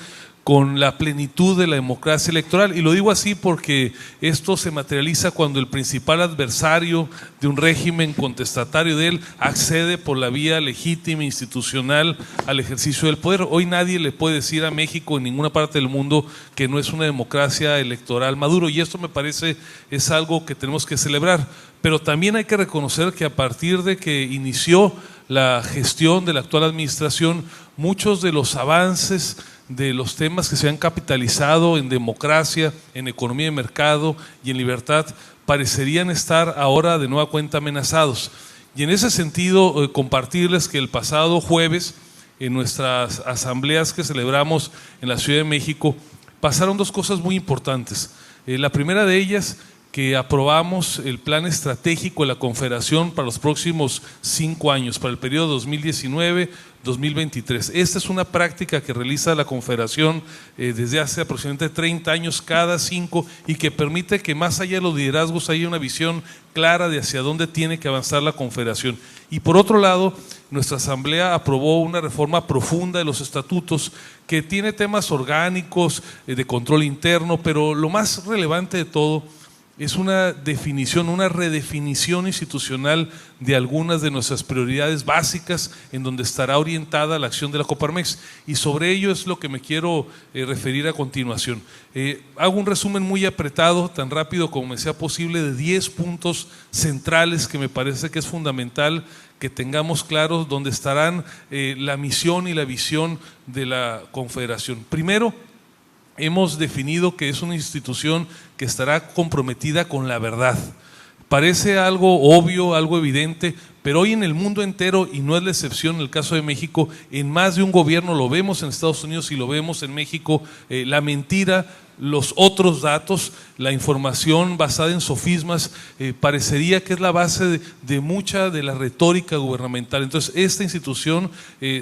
S3: con la plenitud de la democracia electoral. Y lo digo así porque esto se materializa cuando el principal adversario de un régimen contestatario de él accede por la vía legítima institucional al ejercicio del poder. Hoy nadie le puede decir a México en ninguna parte del mundo que no es una democracia electoral maduro, y esto me parece es algo que tenemos que celebrar. Pero también hay que reconocer que a partir de que inició la gestión de la actual administración, muchos de los avances de los temas que se han capitalizado en democracia, en economía de mercado y en libertad parecerían estar ahora de nueva cuenta amenazados. Y en ese sentido, compartirles que el pasado jueves, en nuestras asambleas que celebramos en la Ciudad de México, pasaron 2 cosas muy importantes. La primera de ellas, que aprobamos el plan estratégico de la Confederación para los próximos 5 años, para el periodo 2019-2023. Esta es una práctica que realiza la Confederación desde hace aproximadamente 30 años cada 5, y que permite que más allá de los liderazgos haya una visión clara de hacia dónde tiene que avanzar la Confederación. Y por otro lado, nuestra Asamblea aprobó una reforma profunda de los estatutos que tiene temas orgánicos, de control interno, pero lo más relevante de todo es una definición, una redefinición institucional de algunas de nuestras prioridades básicas en donde estará orientada la acción de la Coparmex, y sobre ello es lo que me quiero referir a continuación. Hago un resumen muy apretado, tan rápido como me sea posible, de 10 puntos centrales que me parece que es fundamental que tengamos claros dónde estarán la misión y la visión de la Confederación. Primero, hemos definido que es una institución que estará comprometida con la verdad. Parece algo obvio, algo evidente, pero hoy en el mundo entero, y no es la excepción en el caso de México, en más de un gobierno, lo vemos en Estados Unidos y lo vemos en México, la mentira, los otros datos, la información basada en sofismas, parecería que es la base de mucha de la retórica gubernamental. Entonces, esta institución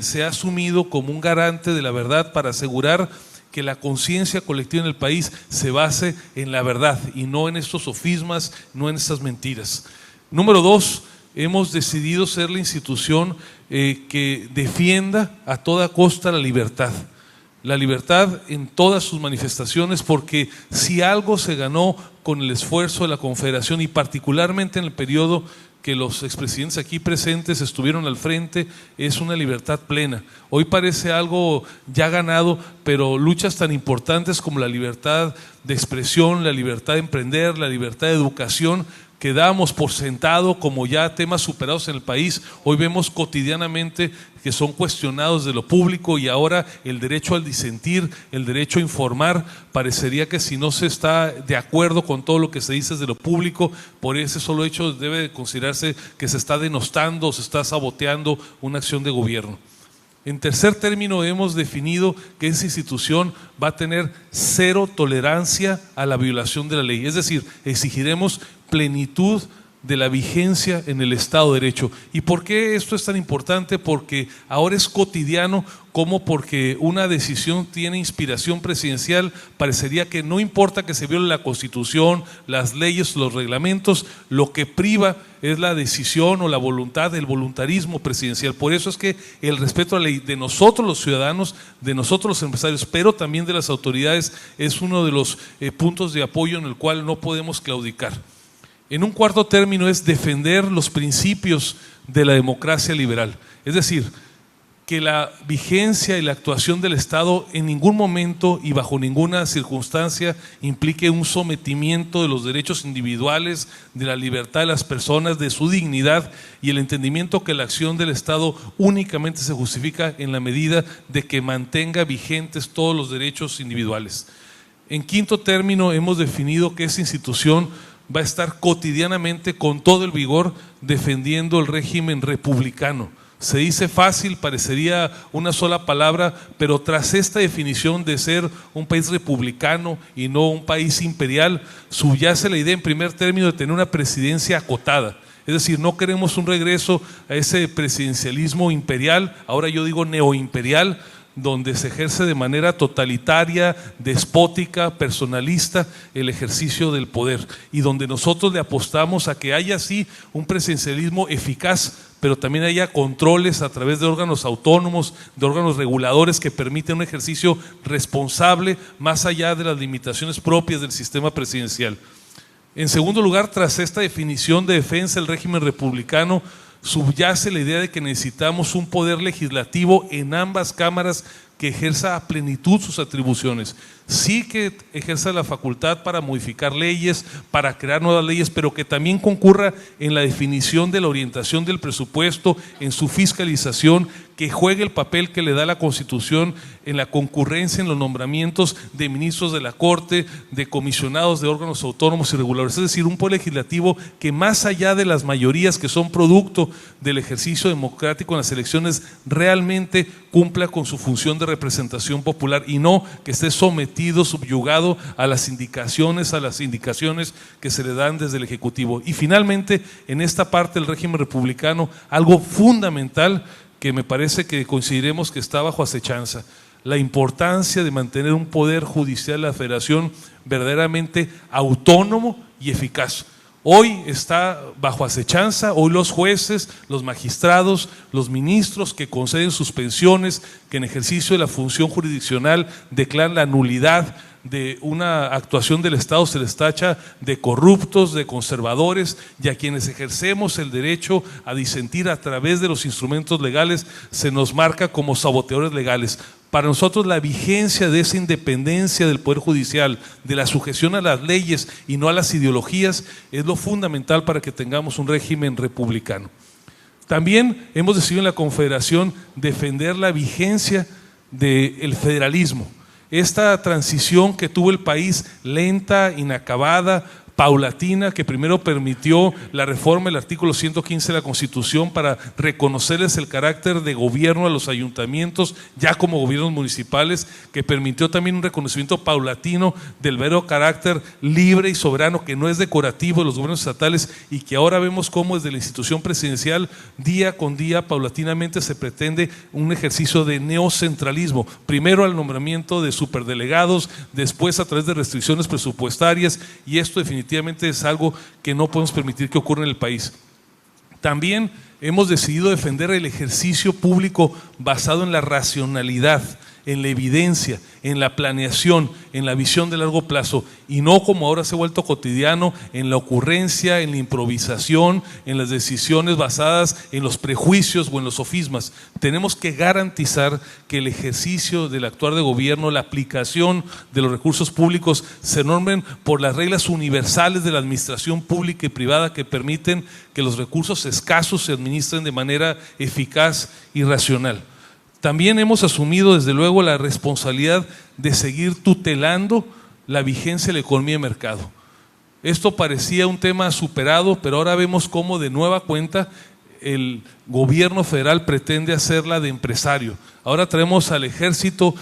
S3: se ha asumido como un garante de la verdad para asegurar que la conciencia colectiva en el país se base en la verdad y no en estos sofismas, no en estas mentiras. Número 2, hemos decidido ser la institución que defienda a toda costa la libertad en todas sus manifestaciones, porque si algo se ganó con el esfuerzo de la Confederación, y particularmente en el periodo que los expresidentes aquí presentes estuvieron al frente, es una libertad plena. Hoy parece algo ya ganado, pero luchas tan importantes como la libertad de expresión, la libertad de emprender, la libertad de educación, que dábamos por sentado como ya temas superados en el país, hoy vemos cotidianamente que son cuestionados de lo público, y ahora el derecho al disentir, el derecho a informar, parecería que si no se está de acuerdo con todo lo que se dice desde lo público, por ese solo hecho debe considerarse que se está denostando o se está saboteando una acción de gobierno. En tercer término, hemos definido que esa institución va a tener 0 tolerancia a la violación de la ley, es decir, exigiremos plenitud de la vigencia en el Estado de Derecho. ¿Y por qué esto es tan importante? Porque ahora es cotidiano, como porque una decisión tiene inspiración presidencial, parecería que no importa que se viole la Constitución, las leyes, los reglamentos, lo que priva es la decisión o la voluntad, el voluntarismo presidencial. Por eso es que el respeto a la ley de nosotros los ciudadanos, de nosotros los empresarios, pero también de las autoridades, es uno de los puntos de apoyo en el cual no podemos claudicar. En un cuarto término es defender los principios de la democracia liberal, es decir, que la vigencia y la actuación del Estado en ningún momento y bajo ninguna circunstancia implique un sometimiento de los derechos individuales, de la libertad de las personas, de su dignidad, y el entendimiento que la acción del Estado únicamente se justifica en la medida de que mantenga vigentes todos los derechos individuales. En quinto término, hemos definido que esta institución va a estar cotidianamente con todo el vigor defendiendo el régimen republicano. Se dice fácil, parecería una sola palabra, pero tras esta definición de ser un país republicano y no un país imperial, subyace la idea en primer término de tener una presidencia acotada. Es decir, no queremos un regreso a ese presidencialismo imperial, ahora yo digo neoimperial, donde se ejerce de manera totalitaria, despótica, personalista el ejercicio del poder, y donde nosotros le apostamos a que haya sí un presidencialismo eficaz, pero también haya controles a través de órganos autónomos, de órganos reguladores que permiten un ejercicio responsable más allá de las limitaciones propias del sistema presidencial. En segundo lugar, tras esta definición de defensa del régimen republicano, subyace la idea de que necesitamos un poder legislativo en ambas cámaras que ejerza a plenitud sus atribuciones. Sí que ejerza la facultad para modificar leyes, para crear nuevas leyes, pero que también concurra en la definición de la orientación del presupuesto, en su fiscalización, que juegue el papel que le da la Constitución en la concurrencia en los nombramientos de ministros de la Corte, de comisionados de órganos autónomos y reguladores. Es decir, un poder legislativo que más allá de las mayorías que son producto del ejercicio democrático en las elecciones, realmente cumpla con su función de representación popular y no que esté sometido, subyugado a las indicaciones que se le dan desde el Ejecutivo. Y finalmente, en esta parte del régimen republicano, algo fundamental que me parece que coincidiremos que está bajo acechanza: la importancia de mantener un poder judicial de la Federación verdaderamente autónomo y eficaz. Hoy está bajo acechanza, hoy los jueces, los magistrados, los ministros que conceden suspensiones, que en ejercicio de la función jurisdiccional declaran la nulidad de una actuación del Estado, se les tacha de corruptos, de conservadores, y a quienes ejercemos el derecho a disentir a través de los instrumentos legales se nos marca como saboteadores legales. Para nosotros la vigencia de esa independencia del Poder Judicial, de la sujeción a las leyes y no a las ideologías, es lo fundamental para que tengamos un régimen republicano. También hemos decidido en la Confederación defender la vigencia del federalismo. Esta transición que tuvo el país, lenta, inacabada, paulatina, que primero permitió la reforma del artículo 115 de la Constitución para reconocerles el carácter de gobierno a los ayuntamientos ya como gobiernos municipales, que permitió también un reconocimiento paulatino del verdadero carácter libre y soberano que no es decorativo de los gobiernos estatales, y que ahora vemos cómo desde la institución presidencial día con día paulatinamente se pretende un ejercicio de neocentralismo, primero al nombramiento de superdelegados, después a través de restricciones presupuestarias, y esto definitivamente es algo que no podemos permitir que ocurra en el país. También hemos decidido defender el ejercicio público basado en la racionalidad, en la evidencia, en la planeación, en la visión de largo plazo, y no como ahora se ha vuelto cotidiano, en la ocurrencia, en la improvisación, en las decisiones basadas en los prejuicios o en los sofismas. Tenemos que garantizar que el ejercicio del actuar de gobierno, la aplicación de los recursos públicos se normen por las reglas universales de la administración pública y privada que permiten que los recursos escasos se administren de manera eficaz y racional. También hemos asumido desde luego la responsabilidad de seguir tutelando la vigencia de la economía de mercado. Esto parecía un tema superado, pero ahora vemos cómo de nueva cuenta el gobierno federal pretende hacerla de empresario, Ahora traemos al ejército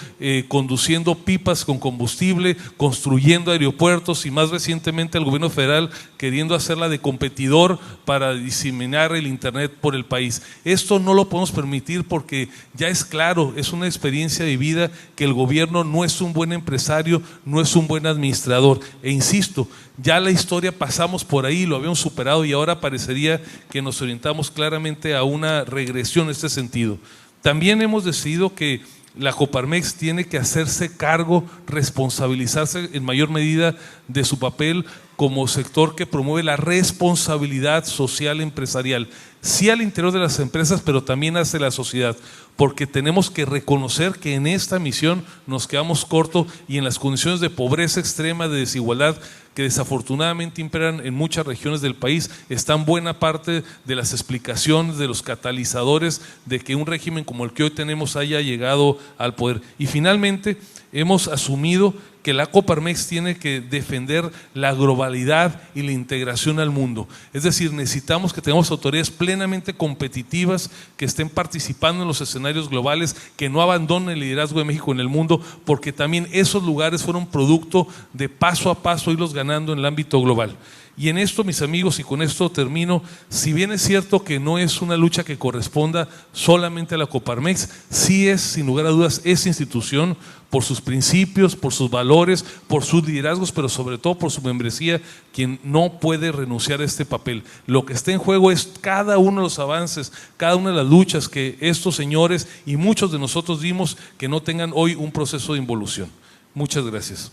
S3: conduciendo pipas con combustible, construyendo aeropuertos y más recientemente al gobierno federal queriendo hacerla de competidor para diseminar el internet por el país. Esto no lo podemos permitir porque ya es claro, es una experiencia de vida que el gobierno no es un buen empresario, no es un buen administrador. E insisto, ya la historia pasamos por ahí, lo habíamos superado y ahora parecería que nos orientamos claramente a una regresión en este sentido. También hemos decidido que la Coparmex tiene que hacerse cargo, responsabilizarse en mayor medida de su papel como sector que promueve la responsabilidad social empresarial, sí al interior de las empresas, pero también hacia la sociedad, porque tenemos que reconocer que en esta misión nos quedamos cortos y en las condiciones de pobreza extrema, de desigualdad que desafortunadamente imperan en muchas regiones del país, están buena parte de las explicaciones, de los catalizadores de que un régimen como el que hoy tenemos haya llegado al poder. Y finalmente hemos asumido que la Coparmex tiene que defender la globalidad y la integración al mundo. Es decir, necesitamos que tengamos autoridades plenamente competitivas que estén participando en los escenarios globales, que no abandonen el liderazgo de México en el mundo, porque también esos lugares fueron producto de paso a paso irlos ganando en el ámbito global. Y en esto, mis amigos, y con esto termino, si bien es cierto que no es una lucha que corresponda solamente a la Coparmex, sí es, sin lugar a dudas, esa institución, por sus principios, por sus valores, por sus liderazgos, pero sobre todo por su membresía, quien no puede renunciar a este papel. Lo que está en juego es cada uno de los avances, cada una de las luchas que estos señores y muchos de nosotros dimos, que no tengan hoy un proceso de involución. Muchas gracias.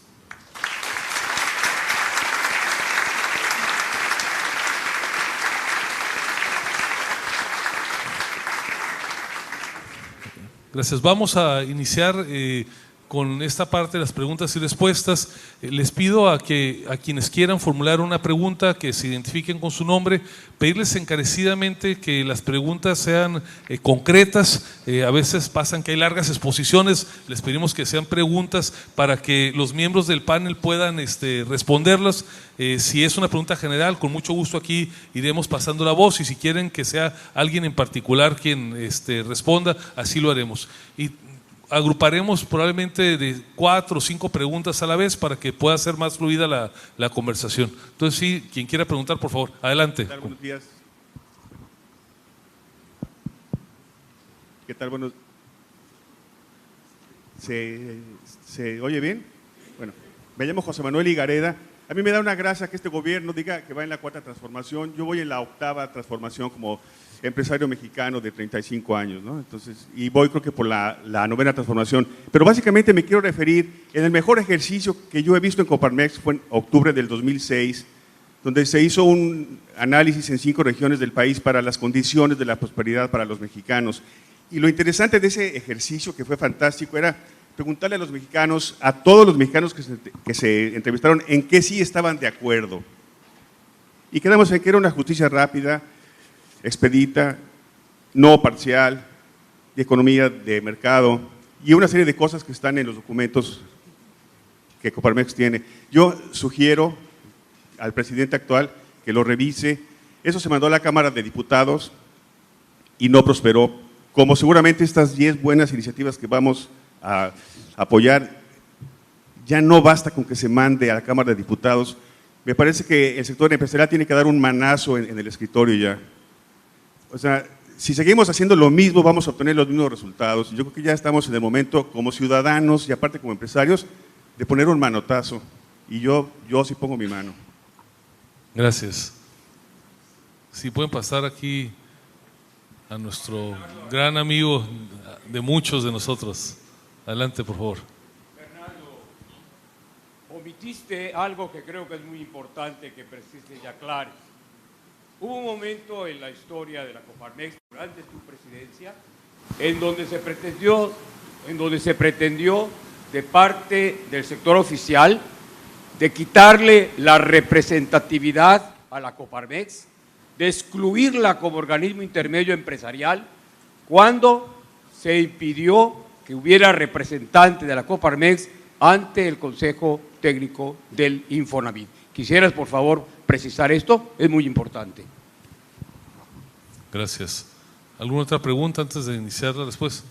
S3: Gracias. Vamos a iniciar con esta parte de las preguntas y respuestas. Les pido a quienes quieran formular una pregunta que se identifiquen con su nombre, pedirles encarecidamente que las preguntas sean concretas. A veces pasan que hay largas exposiciones, les pedimos que sean preguntas para que los miembros del panel puedan responderlas. Si es una pregunta general, con mucho gusto aquí iremos pasando la voz, y si quieren que sea alguien en particular quien responda, así lo haremos. Y agruparemos probablemente de 4 o 5 preguntas a la vez para que pueda ser más fluida la conversación. Entonces, sí, quien quiera preguntar, por favor, adelante.
S12: ¿Qué tal? Buenos días. ¿Qué tal? Buenos... ¿Se oye bien? Bueno, me llamo José Manuel Higareda. A mí me da una gracia que este gobierno diga que va en la 4ª transformación. Yo voy en la 8ª transformación como empresario mexicano de 35 años, ¿no? Entonces, y voy creo que por la 9ª transformación. Pero básicamente me quiero referir, en el mejor ejercicio que yo he visto en Coparmex fue en octubre del 2006, donde se hizo un análisis en 5 regiones del país para las condiciones de la prosperidad para los mexicanos. Y lo interesante de ese ejercicio, que fue fantástico, era preguntarle a los mexicanos, a todos los mexicanos que se entrevistaron, en qué sí estaban de acuerdo. Y quedamos en que era una justicia rápida, expedita, no parcial, de economía de mercado y una serie de cosas que están en los documentos que Coparmex tiene. Yo sugiero al presidente actual que lo revise. Eso se mandó a la Cámara de Diputados y no prosperó. Como seguramente estas 10 buenas iniciativas que vamos a apoyar, ya no basta con que se mande a la Cámara de Diputados. Me parece que el sector empresarial tiene que dar un manazo en el escritorio ya. O sea, si seguimos haciendo lo mismo, vamos a obtener los mismos resultados. Yo creo que ya estamos en el momento, como ciudadanos y aparte como empresarios, de poner un manotazo. Y yo sí pongo mi mano.
S3: Gracias. Si pueden pasar aquí a nuestro gran amigo de muchos de nosotros. Adelante, por favor.
S13: Fernando, omitiste algo que creo que es muy importante que persiste y aclares. Hubo un momento en la historia de la Coparmex, durante tu presidencia, en donde se pretendió de parte del sector oficial de quitarle la representatividad a la Coparmex, de excluirla como organismo intermedio empresarial, cuando se impidió que hubiera representante de la Coparmex ante el Consejo Técnico del Infonavit. ¿Quisieras, por favor, precisar esto? Es muy importante.
S3: Gracias. ¿Alguna otra pregunta antes de iniciar la respuesta?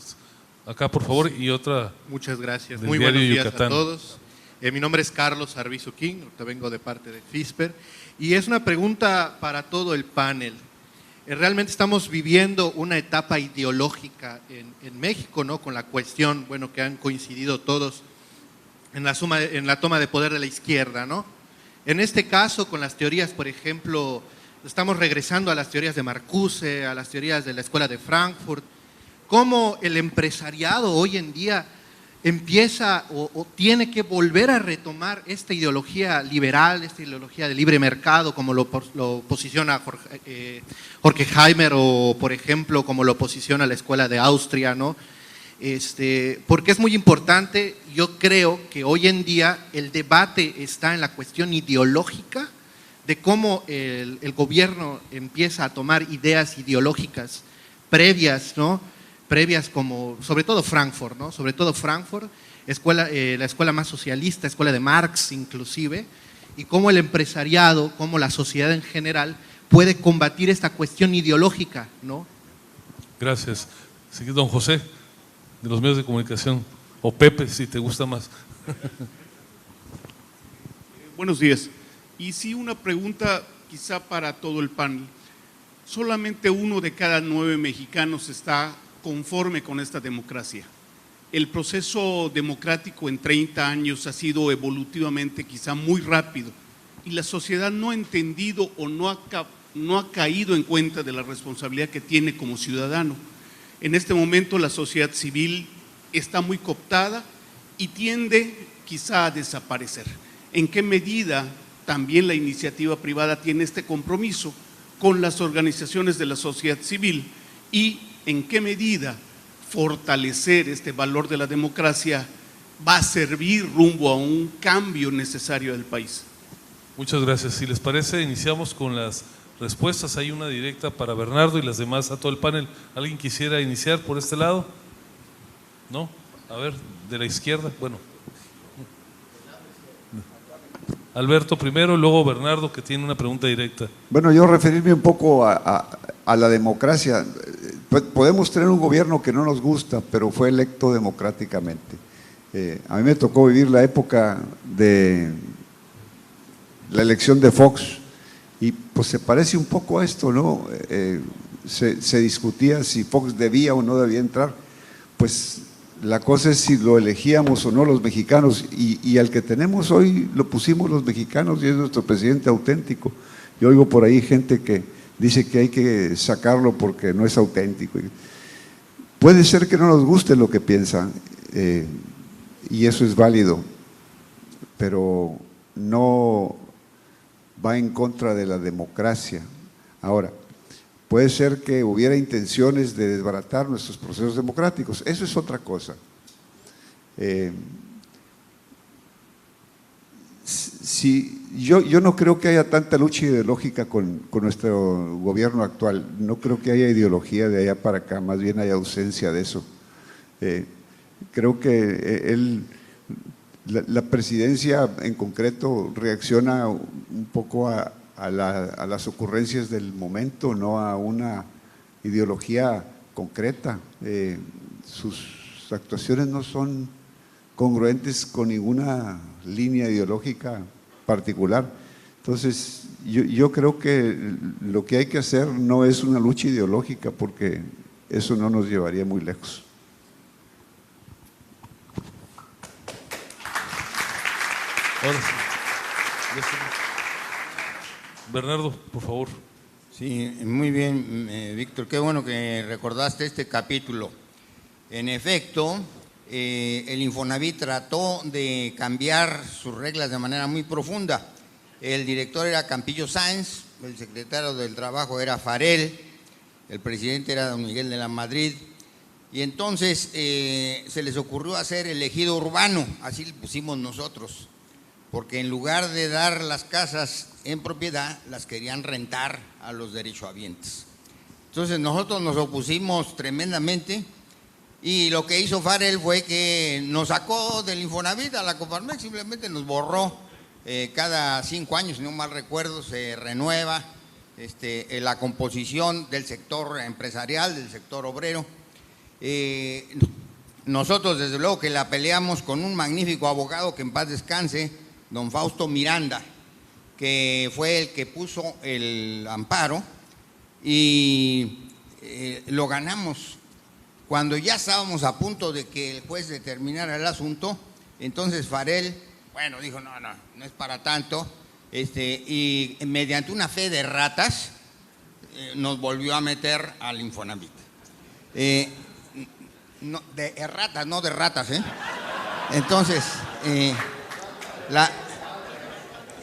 S3: Acá, por favor, y otra.
S14: Muchas gracias.
S3: Del
S14: Muy
S3: diario
S14: buenos días
S3: Yucatán.
S14: a todos. Mi nombre es Carlos Arbizu King, te vengo de parte de FISPER, y es una pregunta para todo el panel. Realmente estamos viviendo una etapa ideológica en México, ¿no? Con la cuestión, bueno, que han coincidido todos en la toma de poder de la izquierda, ¿no? En este caso, con las teorías, por ejemplo, estamos regresando a las teorías de Marcuse, a las teorías de la Escuela de Frankfurt, cómo el empresariado hoy en día empieza o tiene que volver a retomar esta ideología liberal, esta ideología de libre mercado, como lo posiciona Horkheimer o, por ejemplo, como lo posiciona la Escuela de Austria, ¿no? Porque es muy importante, yo creo que hoy en día el debate está en la cuestión ideológica de cómo el gobierno empieza a tomar ideas ideológicas previas, ¿no? Previas como, sobre todo Frankfurt, ¿no? Sobre todo Frankfurt, la escuela más socialista, escuela de Marx inclusive, y cómo el empresariado, cómo la sociedad en general puede combatir esta cuestión ideológica, ¿no?
S3: Gracias. Así que, don José, de los medios de comunicación, o Pepe, si te gusta más.
S12: Buenos días. Y sí, una pregunta quizá para todo el panel. Solamente 1 de cada 9 mexicanos está conforme con esta democracia. El proceso democrático en 30 años ha sido evolutivamente quizá muy rápido y la sociedad no ha entendido o no ha caído en cuenta de la responsabilidad que tiene como ciudadano. En este momento la sociedad civil está muy cooptada y tiende quizá a desaparecer. ¿En qué medida también la iniciativa privada tiene este compromiso con las organizaciones de la sociedad civil y en qué medida fortalecer este valor de la democracia va a servir rumbo a un cambio necesario del país?
S3: Muchas gracias. Si les parece, iniciamos con las respuestas. Hay una directa para Bernardo y las demás a todo el panel. ¿Alguien quisiera iniciar por este lado? ¿No? A ver, de la izquierda. Bueno. Alberto primero, luego Bernardo, que tiene una pregunta directa.
S7: Bueno, yo referirme un poco a la democracia. Podemos tener un gobierno que no nos gusta, pero fue electo democráticamente. A mí me tocó vivir la época de la elección de Fox y pues se parece un poco a esto, ¿no? Se discutía si Fox debía o no debía entrar. Pues la cosa es si lo elegíamos o no los mexicanos y al que tenemos hoy lo pusimos los mexicanos y es nuestro presidente auténtico. Yo oigo por ahí gente que dice que hay que sacarlo porque no es auténtico. Puede ser que no nos guste lo que piensan y eso es válido, pero no va en contra de la democracia. Ahora, puede ser que hubiera intenciones de desbaratar nuestros procesos democráticos, eso es otra cosa. Yo no creo que haya tanta lucha ideológica con nuestro gobierno actual, no creo que haya ideología de allá para acá, más bien hay ausencia de eso. Creo que la presidencia en concreto reacciona un poco a las ocurrencias del momento, no a una ideología concreta. Sus actuaciones no son congruentes con ninguna línea ideológica particular. Entonces, yo creo que lo que hay que hacer no es una lucha ideológica porque eso no nos llevaría muy lejos.
S3: Ahora sí. Bernardo, por favor.
S4: Sí, muy bien, Víctor, qué bueno que recordaste este capítulo. En efecto, el Infonavit trató de cambiar sus reglas de manera muy profunda. El director era Campillo Sáenz, el secretario del Trabajo era Farel, el presidente era don Miguel de la Madrid, y entonces se les ocurrió hacer el ejido urbano, así le pusimos nosotros, porque en lugar de dar las casas en propiedad, las querían rentar a los derechohabientes. Entonces nosotros nos opusimos tremendamente y lo que hizo Farel fue que nos sacó del Infonavit a la Coparmex, simplemente nos borró. Cada 5 años, si no mal recuerdo, se renueva la composición del sector empresarial, del sector obrero. nosotros desde luego que la peleamos con un magnífico abogado que en paz descanse, don Fausto Miranda, que fue el que puso el amparo y lo ganamos. Cuando ya estábamos a punto de que el juez determinara el asunto, entonces Farel, bueno, dijo, no es para tanto, y mediante una fe de ratas nos volvió a meter al Infonavit. No, de ratas, no de ratas, ¿eh? Entonces,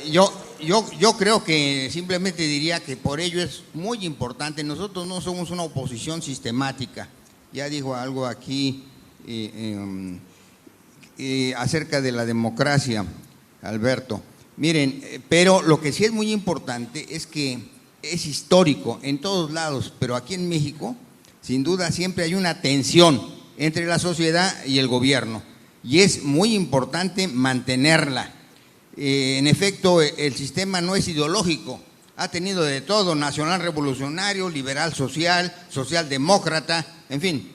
S4: yo creo que simplemente diría que por ello es muy importante. Nosotros no somos una oposición sistemática. Ya dijo algo aquí acerca de la democracia, Alberto. Miren, pero lo que sí es muy importante es que es histórico en todos lados, pero aquí en México, sin duda, siempre hay una tensión entre la sociedad y el gobierno, y es muy importante mantenerla. En efecto, el sistema no es ideológico, ha tenido de todo, nacional revolucionario, liberal social, socialdemócrata, en fin,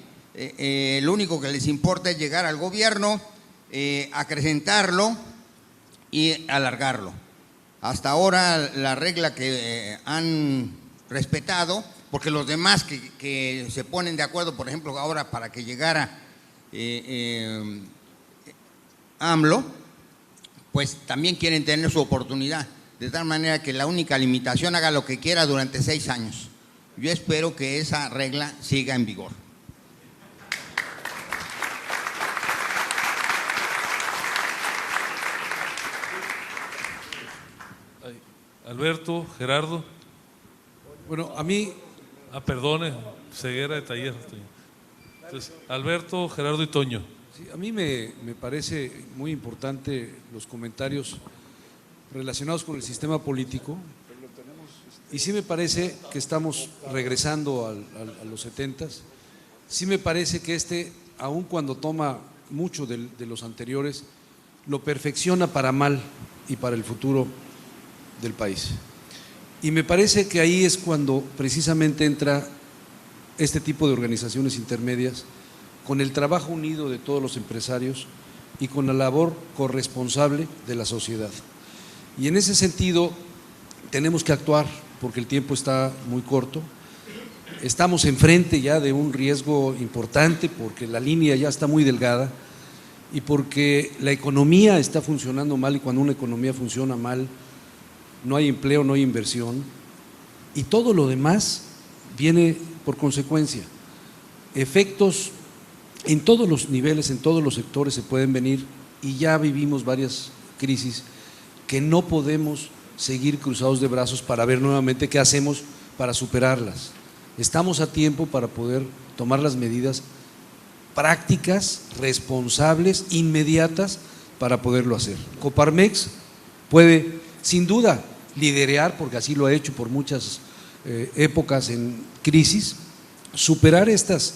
S4: lo único que les importa es llegar al gobierno, acrecentarlo y alargarlo. Hasta ahora la regla que han respetado, porque los demás que se ponen de acuerdo, por ejemplo, ahora para que llegara AMLO, pues también quieren tener su oportunidad, de tal manera que la única limitación haga lo que quiera durante 6 años. Yo espero que esa regla siga en vigor.
S3: Alberto, Gerardo.
S11: Bueno, a mí…
S3: perdone, ceguera de taller. Entonces, Alberto, Gerardo y Toño.
S11: Sí, a mí me parece muy importante los comentarios relacionados con el sistema político, y sí me parece que estamos regresando a los 70s. Sí me parece que aun cuando toma mucho de los anteriores, lo perfecciona para mal y para el futuro del país. Y me parece que ahí es cuando precisamente entra este tipo de organizaciones intermedias, con el trabajo unido de todos los empresarios y con la labor corresponsable de la sociedad. Y en ese sentido tenemos que actuar, porque el tiempo está muy corto. Estamos enfrente ya de un riesgo importante, porque la línea ya está muy delgada y porque la economía está funcionando mal, y cuando una economía funciona mal, no hay empleo, no hay inversión, y todo lo demás viene por consecuencia. Efectos en todos los niveles, en todos los sectores se pueden venir, y ya vivimos varias crisis que no podemos seguir cruzados de brazos para ver nuevamente qué hacemos para superarlas. Estamos a tiempo para poder tomar las medidas prácticas, responsables, inmediatas para poderlo hacer. Coparmex puede, sin duda, liderear, porque así lo ha hecho por muchas épocas en crisis, superar estas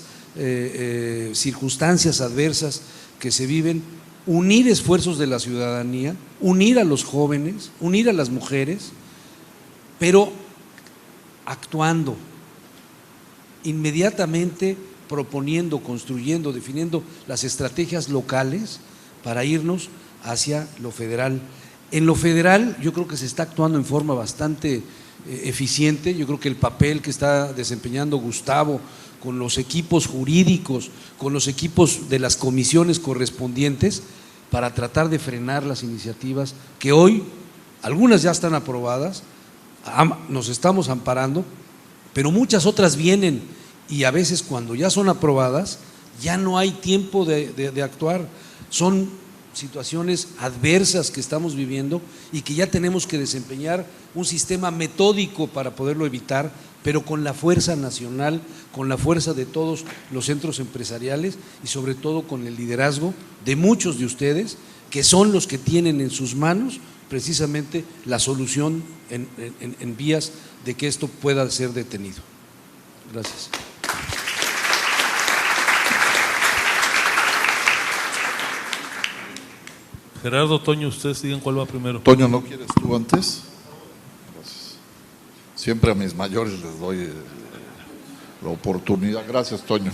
S11: circunstancias adversas que se viven, unir esfuerzos de la ciudadanía, unir a los jóvenes, unir a las mujeres, pero actuando inmediatamente, proponiendo, construyendo, definiendo las estrategias locales para irnos hacia lo federal. En lo federal yo creo que se está actuando en forma bastante eficiente. Yo creo que el papel que está desempeñando Gustavo con los equipos jurídicos, con los equipos de las comisiones correspondientes para tratar de frenar las iniciativas que hoy, algunas ya están aprobadas, nos estamos amparando, pero muchas otras vienen, y a veces cuando ya son aprobadas ya no hay tiempo de actuar. Son situaciones adversas que estamos viviendo y que ya tenemos que desempeñar un sistema metódico para poderlo evitar, pero con la fuerza nacional, con la fuerza de todos los centros empresariales y sobre todo con el liderazgo de muchos de ustedes, que son los que tienen en sus manos precisamente la solución en vías de que esto pueda ser detenido. Gracias.
S3: Gerardo, Toño, ustedes digan cuál va primero.
S10: Toño, ¿no quieres tú antes? Gracias. Siempre a mis mayores les doy la oportunidad. Gracias, Toño.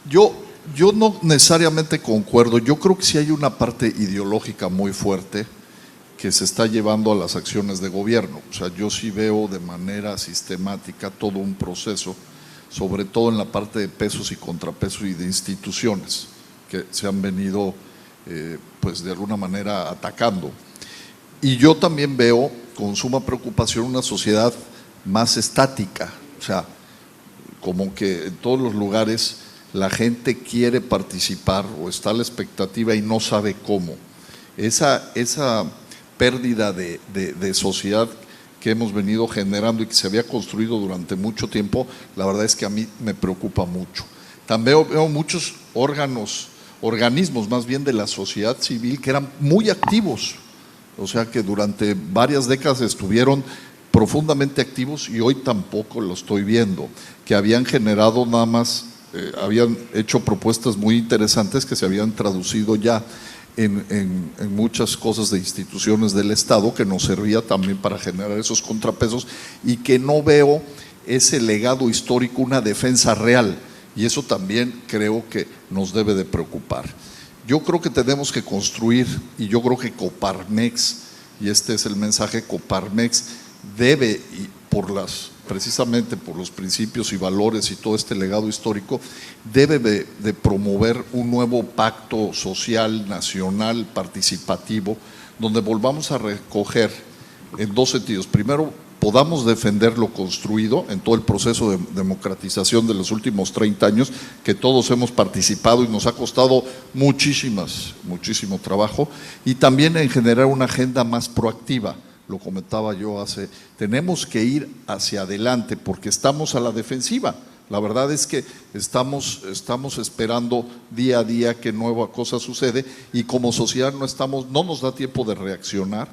S10: Yo no necesariamente concuerdo, yo creo que sí hay una parte ideológica muy fuerte que se está llevando a las acciones de gobierno. O sea, yo sí veo de manera sistemática todo un proceso, sobre todo en la parte de pesos y contrapesos y de instituciones que se han venido, pues de alguna manera atacando. Y yo también veo con suma preocupación una sociedad más estática, o sea, como que en todos los lugares la gente quiere participar o está a la expectativa y no sabe cómo. Esa pérdida de sociedad que hemos venido generando y que se había construido durante mucho tiempo, la verdad es que a mí me preocupa mucho. También veo muchos organismos más bien de la sociedad civil que eran muy activos, o sea que durante varias décadas estuvieron profundamente activos y hoy tampoco lo estoy viendo, que habían generado nada más, habían hecho propuestas muy interesantes que se habían traducido ya en muchas cosas de instituciones del Estado, que nos servía también para generar esos contrapesos, y que no veo ese legado histórico, una defensa real, y eso también creo que nos debe de preocupar. Yo creo que tenemos que construir, y yo creo que Coparmex, y este es el mensaje, Coparmex debe, y precisamente por los principios y valores y todo este legado histórico, debe de promover un nuevo pacto social, nacional, participativo, donde volvamos a recoger en dos sentidos. Primero, podamos defender lo construido en todo el proceso de democratización de los últimos 30 años, que todos hemos participado y nos ha costado muchísimo trabajo, y también en generar una agenda más proactiva. Lo comentaba yo tenemos que ir hacia adelante porque estamos a la defensiva. La verdad es que estamos esperando día a día que nueva cosa sucede, y como sociedad no nos da tiempo de reaccionar,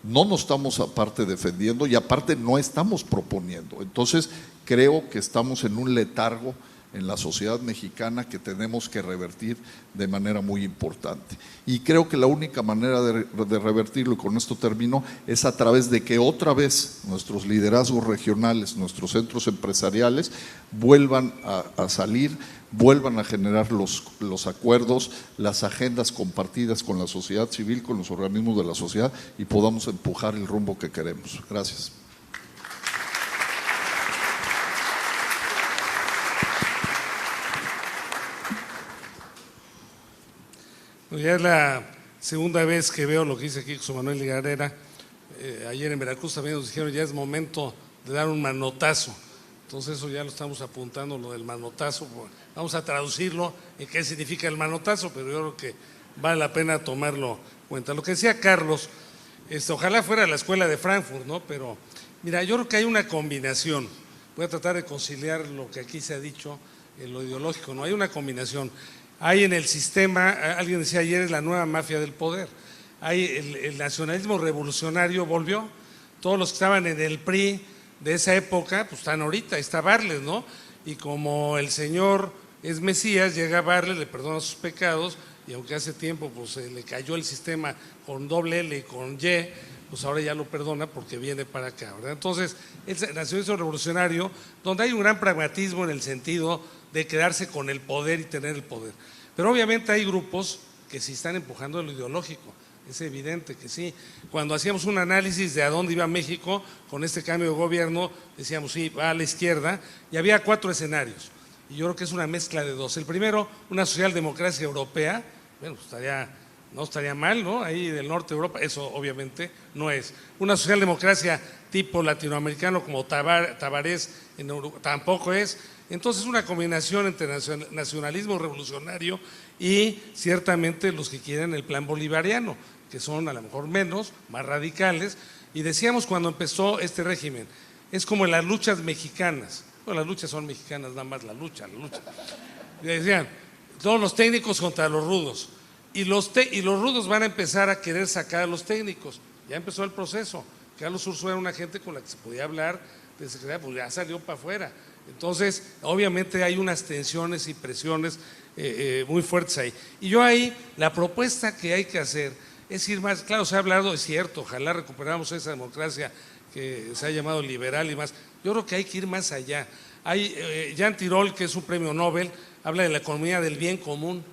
S10: no nos estamos aparte defendiendo y aparte no estamos proponiendo. Entonces creo que estamos en un letargo en la sociedad mexicana que tenemos que revertir de manera muy importante. Y creo que la única manera de revertirlo, y con esto termino, es a través de que otra vez nuestros liderazgos regionales, nuestros centros empresariales vuelvan a salir, vuelvan a generar los acuerdos, las agendas compartidas con la sociedad civil, con los organismos de la sociedad, y podamos empujar el rumbo que queremos. Gracias.
S6: Ya es la segunda vez que veo lo que dice aquí José Manuel Higareda. Ayer en Veracruz también nos dijeron ya es momento de dar un manotazo. Entonces eso ya lo estamos apuntando, lo del manotazo. Vamos a traducirlo en qué significa el manotazo, pero yo creo que vale la pena tomarlo en cuenta. Lo que decía Carlos, ojalá fuera la escuela de Frankfurt, ¿no? Pero mira, yo creo que hay una combinación. Voy a tratar de conciliar lo que aquí se ha dicho en lo ideológico, ¿no? Hay una combinación. Hay en el sistema, alguien decía ayer, es la nueva mafia del poder. Hay el nacionalismo revolucionario volvió. Todos los que estaban en el PRI de esa época, pues están ahorita, está Barlet, ¿no? Y como el señor es Mesías, llega Barlet, le perdona sus pecados, y aunque hace tiempo pues le cayó el sistema con doble L y con Y, pues ahora ya lo perdona porque viene para acá, ¿verdad? Entonces, el nacionalismo revolucionario, donde hay un gran pragmatismo en el sentido de quedarse con el poder y tener el poder. Pero obviamente hay grupos que sí están empujando lo ideológico, es evidente que sí. Cuando hacíamos un análisis de a dónde iba México con este cambio de gobierno, decíamos sí, va a la izquierda, y había 4 escenarios, y yo creo que es una mezcla de 2. El primero, una socialdemocracia europea, bueno, pues no estaría mal, ¿no? Ahí del norte de Europa, eso obviamente no es. Una socialdemocracia tipo latinoamericano como Tabarés en Uruguay, tampoco es. Entonces una combinación entre nacionalismo revolucionario y ciertamente los que quieren el plan bolivariano, que son a lo mejor menos, más radicales. Y decíamos cuando empezó este régimen, es como en las luchas mexicanas. Bueno, las luchas son mexicanas, nada más la lucha. Y decían, todos los técnicos contra los rudos. Y los rudos van a empezar a querer sacar a los técnicos. Ya empezó el proceso. Carlos Urso era una gente con la que se podía hablar de secretaría, pues ya salió para afuera. Entonces, obviamente hay unas tensiones y presiones muy fuertes ahí. Y yo ahí, la propuesta que hay que hacer es ir más, claro, se ha hablado, es cierto, ojalá recuperamos esa democracia que se ha llamado liberal y más. Yo creo que hay que ir más allá. Hay Jean Tirole, que es un premio Nobel, habla de la economía del bien común.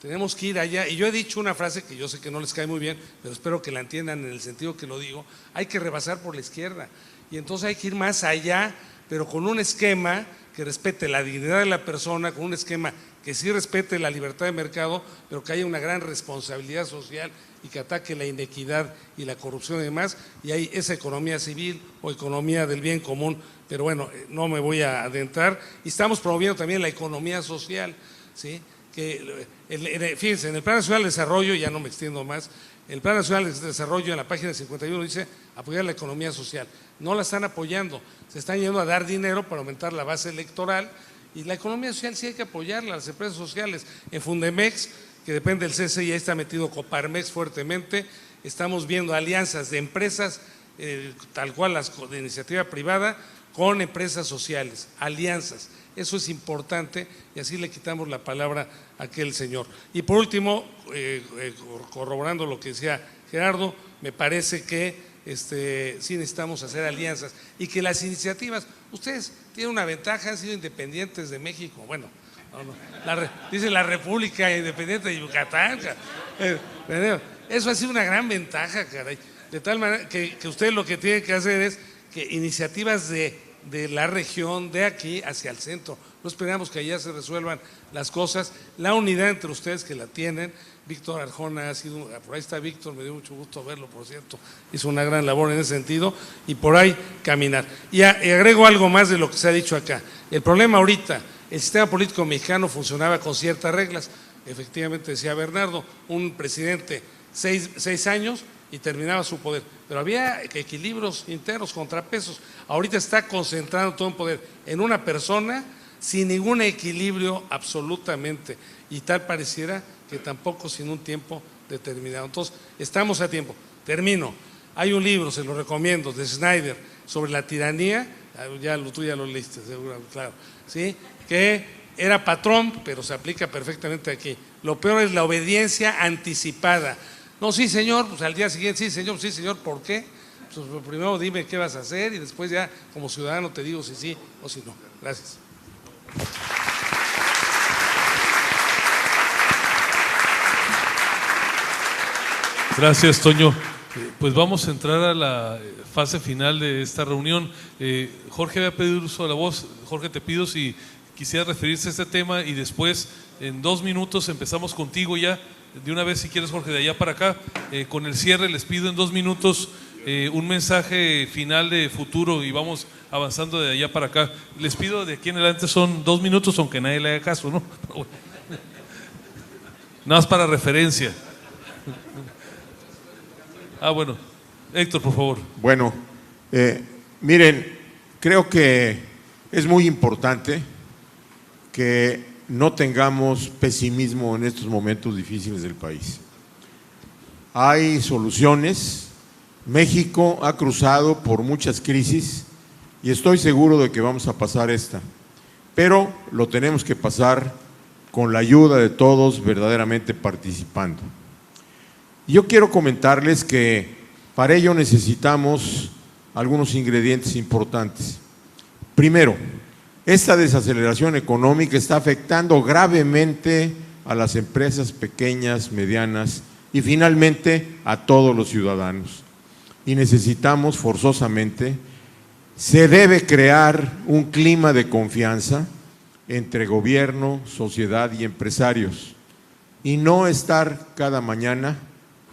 S6: Tenemos que ir allá, y yo he dicho una frase que yo sé que no les cae muy bien, pero espero que la entiendan en el sentido que lo digo: hay que rebasar por la izquierda, y entonces hay que ir más allá, pero con un esquema que respete la dignidad de la persona, con un esquema que sí respete la libertad de mercado, pero que haya una gran responsabilidad social y que ataque la inequidad y la corrupción y demás, y hay esa economía civil o economía del bien común, pero bueno, no me voy a adentrar. Y estamos promoviendo también la economía social, ¿sí? Que fíjense, en el Plan Nacional de Desarrollo, ya no me extiendo más, el Plan Nacional de Desarrollo en la página 51 dice apoyar la economía social. No la están apoyando, se están yendo a dar dinero para aumentar la base electoral, y la economía social sí hay que apoyarla, las empresas sociales. En Fundemex, que depende del CCI, ahí está metido Coparmex fuertemente, estamos viendo alianzas de empresas, tal cual las de iniciativa privada, con empresas sociales, alianzas. Eso es importante, y así le quitamos la palabra a aquel señor. Y por último, corroborando lo que decía Gerardo, me parece que sí necesitamos hacer alianzas, y que las iniciativas, ustedes tienen una ventaja, han sido independientes de México, bueno, dice la República Independiente de Yucatán, eso ha sido una gran ventaja, caray, de tal manera que ustedes lo que tienen que hacer es que iniciativas de la región, de aquí hacia el centro, no esperamos que allá se resuelvan las cosas, la unidad entre ustedes que la tienen. Víctor Arjona ha sido, por ahí está Víctor, me dio mucho gusto verlo, por cierto, hizo una gran labor en ese sentido, y por ahí caminar. Y agrego algo más de lo que se ha dicho acá. El problema ahorita, el sistema político mexicano funcionaba con ciertas reglas, efectivamente decía Bernardo, un presidente 6 años y terminaba su poder, pero había equilibrios internos, contrapesos. Ahorita está concentrando todo el poder en una persona sin ningún equilibrio absolutamente, y tal pareciera que tampoco sin un tiempo determinado. Entonces, estamos a tiempo. Termino. Hay un libro, se lo recomiendo, de Snyder, sobre la tiranía, tú ya lo leíste, seguro, claro, ¿sí? Que era patrón, pero se aplica perfectamente aquí. Lo peor es la obediencia anticipada. No, sí, señor, pues al día siguiente, sí, señor, ¿por qué? Pues primero dime qué vas a hacer, y después ya como ciudadano te digo si sí o si no. Gracias.
S3: Gracias, Toño. Pues vamos a entrar a la fase final de esta reunión. Jorge había pedido uso de la voz. Jorge, te pido si quisiera referirse a este tema, y después en 2 minutos empezamos contigo ya. De una vez, si quieres, Jorge, de allá para acá. Con el cierre les pido en 2 minutos un mensaje final de futuro, y vamos avanzando de allá para acá. Les pido de aquí en adelante son 2 minutos, aunque nadie le haga caso, ¿no? Nada más para referencia. Bueno, Héctor, por favor.
S5: Bueno, miren, creo que es muy importante que no tengamos pesimismo en estos momentos difíciles del país. Hay soluciones. México ha cruzado por muchas crisis y estoy seguro de que vamos a pasar esta, pero lo tenemos que pasar con la ayuda de todos, verdaderamente participando. Yo quiero comentarles que para ello necesitamos algunos ingredientes importantes. Primero, esta desaceleración económica está afectando gravemente a las empresas pequeñas, medianas y finalmente a todos los ciudadanos. Y necesitamos forzosamente, se debe crear un clima de confianza entre gobierno, sociedad y empresarios, y no estar cada mañana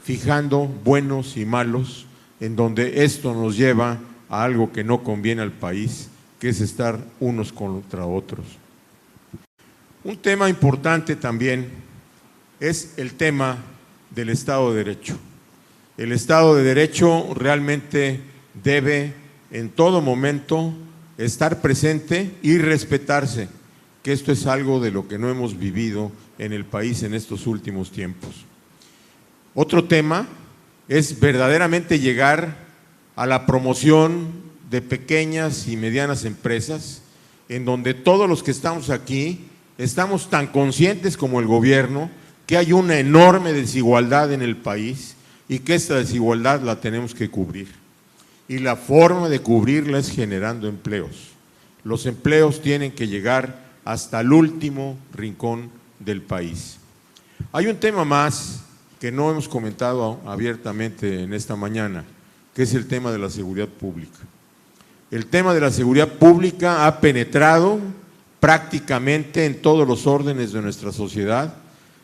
S5: fijando buenos y malos, en donde esto nos lleva a algo que no conviene al país, que es estar unos contra otros. Un tema importante también es el tema del Estado de Derecho. El Estado de Derecho realmente debe en todo momento estar presente y respetarse, que esto es algo de lo que no hemos vivido en el país en estos últimos tiempos. Otro tema es verdaderamente llegar a la promoción de pequeñas y medianas empresas, en donde todos los que estamos aquí estamos tan conscientes como el gobierno que hay una enorme desigualdad en el país y que esta desigualdad la tenemos que cubrir. Y la forma de cubrirla es generando empleos. Los empleos tienen que llegar hasta el último rincón del país. Hay un tema más que no hemos comentado abiertamente en esta mañana, que es el tema de la seguridad pública. El tema de la seguridad pública ha penetrado prácticamente en todos los órdenes de nuestra sociedad,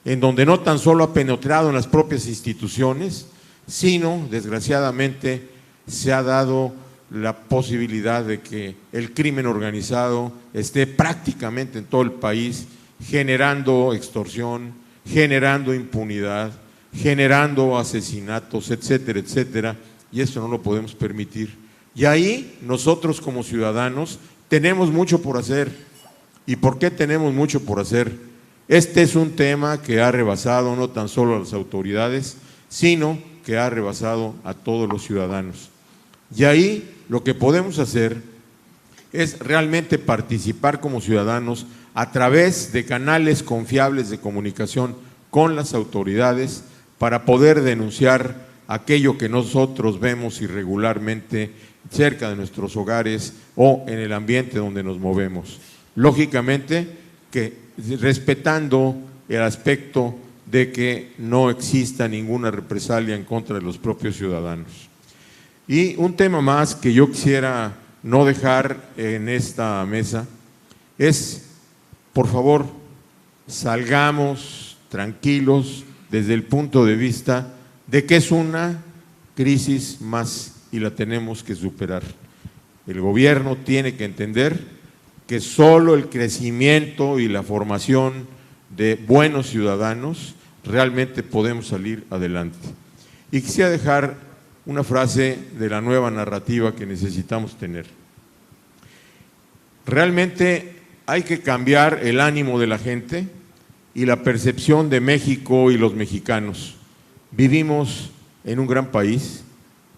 S5: en donde no tan solo ha penetrado en las propias instituciones, sino, desgraciadamente, se ha dado la posibilidad de que el crimen organizado esté prácticamente en todo el país, generando extorsión, generando impunidad, generando asesinatos, etcétera, etcétera, y eso no lo podemos permitir. Y ahí nosotros como ciudadanos tenemos mucho por hacer. ¿Y por qué tenemos mucho por hacer? Este es un tema que ha rebasado no tan solo a las autoridades, sino que ha rebasado a todos los ciudadanos. Y ahí lo que podemos hacer es realmente participar como ciudadanos a través de canales confiables de comunicación con las autoridades para poder denunciar aquello que nosotros vemos irregularmente cerca de nuestros hogares o en el ambiente donde nos movemos. Lógicamente que respetando el aspecto de que no exista ninguna represalia en contra de los propios ciudadanos. Y un tema más que yo quisiera no dejar en esta mesa es, por favor, salgamos tranquilos desde el punto de vista de que es una crisis más y la tenemos que superar. El gobierno tiene que entender que solo el crecimiento y la formación de buenos ciudadanos realmente podemos salir adelante. Y quisiera dejar una frase de la nueva narrativa que necesitamos tener. Realmente hay que cambiar el ánimo de la gente y la percepción de México y los mexicanos. Vivimos en un gran país,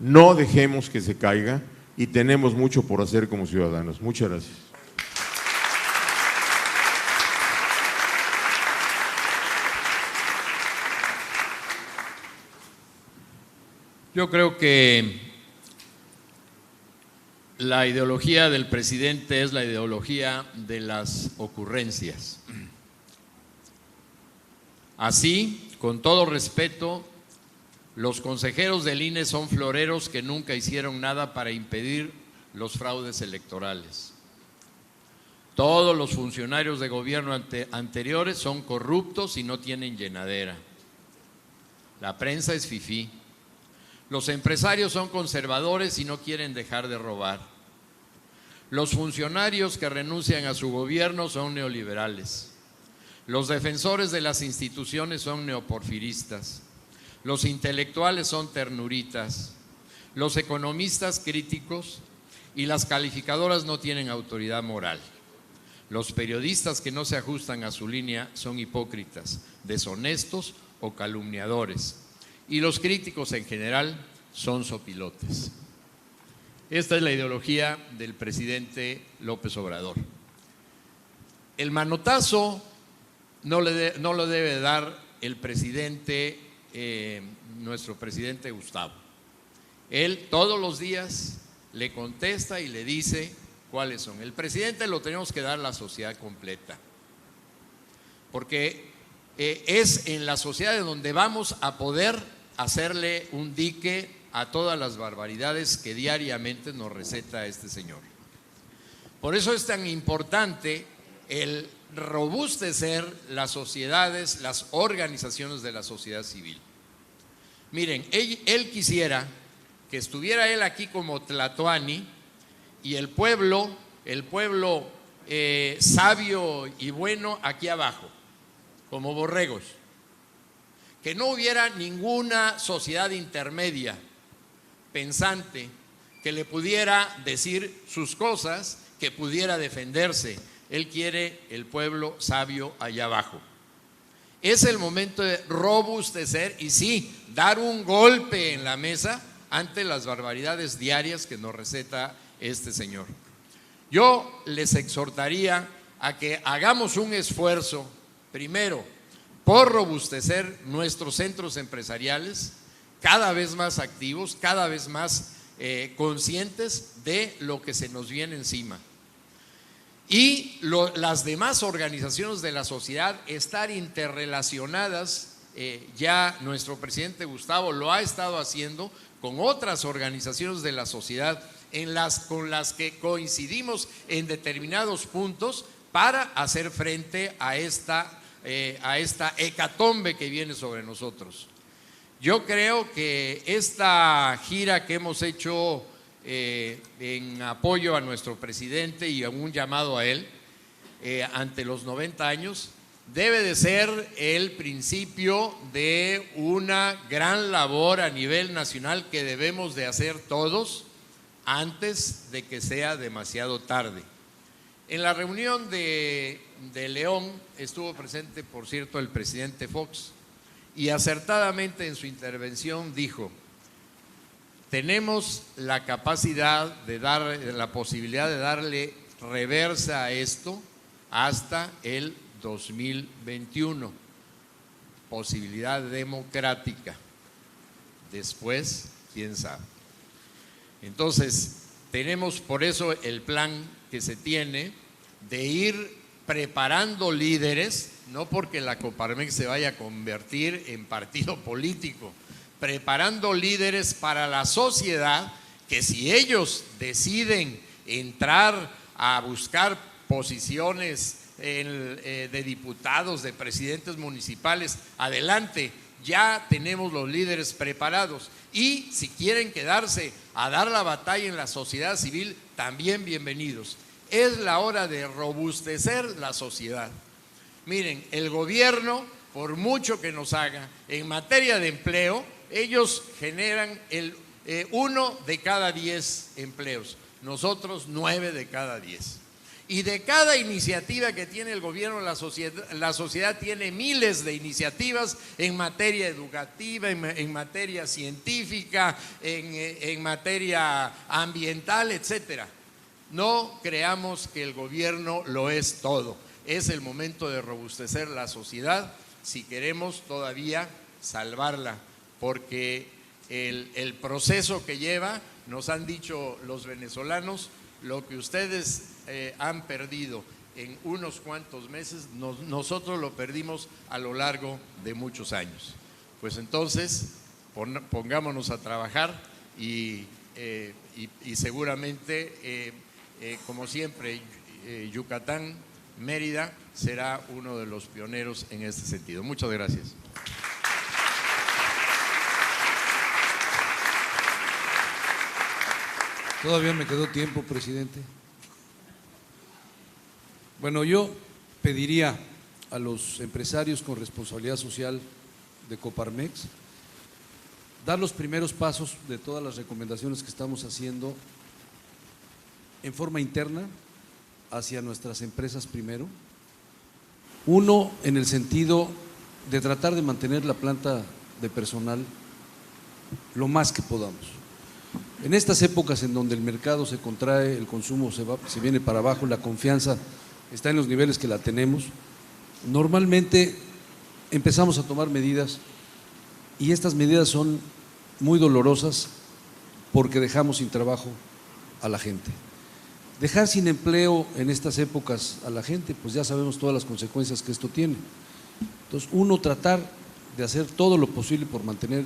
S5: no dejemos que se caiga y tenemos mucho por hacer como ciudadanos. Muchas gracias.
S8: Yo creo que la ideología del presidente es la ideología de las ocurrencias. Así, con todo respeto, los consejeros del INE son floreros que nunca hicieron nada para impedir los fraudes electorales. Todos los funcionarios de gobierno anteriores son corruptos y no tienen llenadera. La prensa es fifí. Los empresarios son conservadores y no quieren dejar de robar. Los funcionarios que renuncian a su gobierno son neoliberales. Los defensores de las instituciones son neoporfiristas. Los intelectuales son ternuritas. Los economistas críticos y las calificadoras no tienen autoridad moral. Los periodistas que no se ajustan a su línea son hipócritas, deshonestos o calumniadores. Y los críticos en general son sopilotes. Esta es la ideología del presidente López Obrador. El manotazo no lo debe dar el presidente, nuestro presidente Gustavo. Él todos los días le contesta y le dice cuáles son. El presidente lo tenemos que dar a la sociedad completa, porque es en la sociedad donde vamos a poder hacerle un dique a todas las barbaridades que diariamente nos receta este señor. Por eso es tan importante el robustecer las sociedades, las organizaciones de la sociedad civil. Miren, él quisiera que estuviera él aquí como Tlatoani y el pueblo sabio y bueno aquí abajo, como borregos. Que no hubiera ninguna sociedad intermedia, pensante, que le pudiera decir sus cosas, que pudiera defenderse. Él quiere el pueblo sabio allá abajo. Es el momento de robustecer y sí, dar un golpe en la mesa ante las barbaridades diarias que nos receta este señor. Yo les exhortaría a que hagamos un esfuerzo, primero, por robustecer nuestros centros empresariales, cada vez más activos, cada vez más conscientes de lo que se nos viene encima. y las demás organizaciones de la sociedad estar interrelacionadas. Ya nuestro presidente Gustavo lo ha estado haciendo con otras organizaciones de la sociedad con las que coincidimos en determinados puntos para hacer frente a esta hecatombe que viene sobre nosotros. Yo creo que esta gira que hemos hecho en apoyo a nuestro presidente y un llamado a él ante los 90 años debe de ser el principio de una gran labor a nivel nacional que debemos de hacer todos antes de que sea demasiado tarde. En la reunión de León estuvo presente, por cierto, el presidente Fox, y acertadamente en su intervención dijo: tenemos la capacidad la posibilidad de darle reversa a esto hasta el 2021, posibilidad democrática. Después, quién sabe. Entonces, tenemos por eso el plan que se tiene de ir preparando líderes, no porque la Coparmex se vaya a convertir en partido político, preparando líderes para la sociedad que, si ellos deciden entrar a buscar posiciones de diputados, de presidentes municipales, adelante, ya tenemos los líderes preparados. Y si quieren quedarse a dar la batalla en la sociedad civil, también bienvenidos. Es la hora de robustecer la sociedad. Miren, el gobierno, por mucho que nos haga en materia de empleo, ellos generan 1 de cada 10 empleos, nosotros 9 de cada 10. Y de cada iniciativa que tiene el gobierno, la sociedad tiene miles de iniciativas en materia educativa, en materia científica, en materia ambiental, etcétera. No creamos que el gobierno lo es todo. Es el momento de robustecer la sociedad si queremos todavía salvarla, porque el proceso que lleva, nos han dicho los venezolanos, lo que ustedes han perdido en unos cuantos meses, nosotros lo perdimos a lo largo de muchos años. Pues entonces, pongámonos a trabajar y seguramente, como siempre, Yucatán, Mérida, será uno de los pioneros en este sentido. Muchas gracias.
S11: Todavía me quedó tiempo, presidente. Bueno, yo pediría a los empresarios con responsabilidad social de Coparmex dar los primeros pasos de todas las recomendaciones que estamos haciendo en forma interna hacia nuestras empresas primero. Uno, en el sentido de tratar de mantener la planta de personal lo más que podamos. En estas épocas en donde el mercado se contrae, el consumo se viene para abajo, la confianza está en los niveles que la tenemos, normalmente empezamos a tomar medidas y estas medidas son muy dolorosas porque dejamos sin trabajo a la gente. Dejar sin empleo en estas épocas a la gente, pues ya sabemos todas las consecuencias que esto tiene. Entonces, uno, tratar de hacer todo lo posible por mantener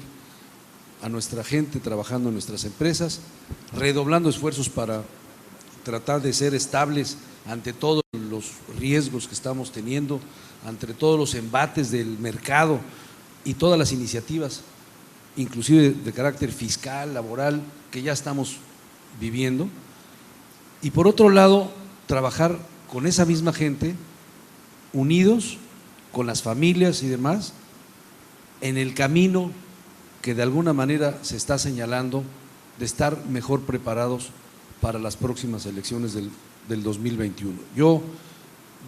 S11: a nuestra gente trabajando en nuestras empresas, redoblando esfuerzos para tratar de ser estables ante todos los riesgos que estamos teniendo, ante todos los embates del mercado y todas las iniciativas, inclusive de carácter fiscal, laboral, que ya estamos viviendo. Y por otro lado, trabajar con esa misma gente, unidos, con las familias y demás, en el camino que de alguna manera se está señalando de estar mejor preparados para las próximas elecciones del 2021. Yo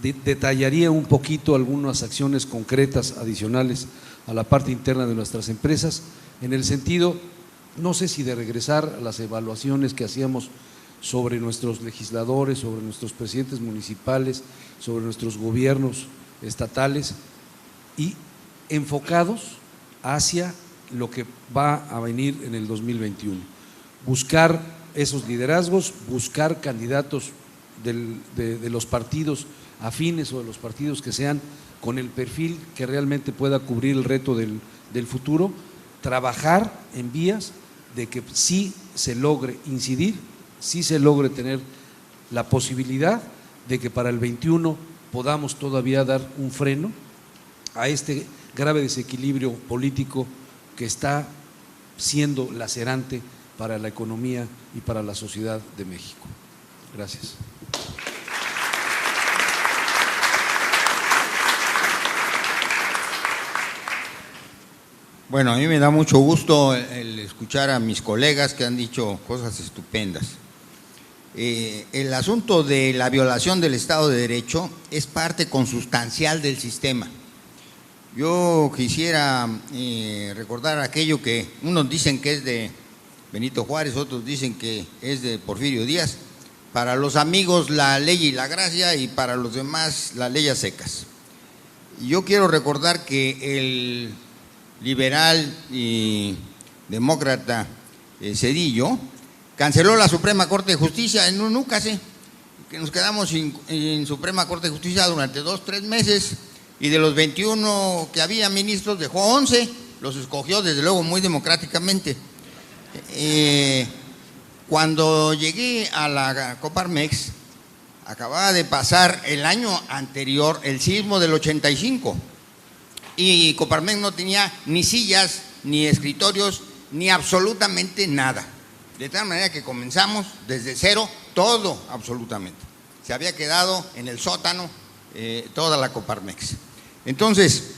S11: detallaría un poquito algunas acciones concretas adicionales a la parte interna de nuestras empresas, en el sentido, no sé si de regresar a las evaluaciones que hacíamos sobre nuestros legisladores, sobre nuestros presidentes municipales, sobre nuestros gobiernos estatales, y enfocados hacia lo que va a venir en el 2021. Buscar esos liderazgos, buscar candidatos de los partidos afines o de los partidos que sean con el perfil que realmente pueda cubrir el reto del futuro, trabajar en vías de que sí se logre incidir, sí se logre tener la posibilidad de que para el 21 podamos todavía dar un freno a este grave desequilibrio político que está siendo lacerante para la economía y para la sociedad de México. Gracias.
S4: Bueno, a mí me da mucho gusto el escuchar a mis colegas que han dicho cosas estupendas. El asunto de la violación del Estado de Derecho es parte consustancial del sistema. Yo quisiera recordar aquello que unos dicen que es de Benito Juárez, otros dicen que es de Porfirio Díaz. Para los amigos la ley y la gracia, y para los demás las leyes secas. Y yo quiero recordar que el liberal y demócrata Zedillo canceló la Suprema Corte de Justicia en un úcase, que nos quedamos sin Suprema Corte de Justicia durante 2-3 meses, y de los 21 que había ministros dejó 11, los escogió desde luego muy democráticamente. Cuando llegué a la Coparmex, acababa de pasar el año anterior el sismo del 85, y Coparmex no tenía ni sillas, ni escritorios, ni absolutamente nada. De tal manera que comenzamos desde cero, todo absolutamente. Se había quedado en el sótano toda la Coparmex. Entonces,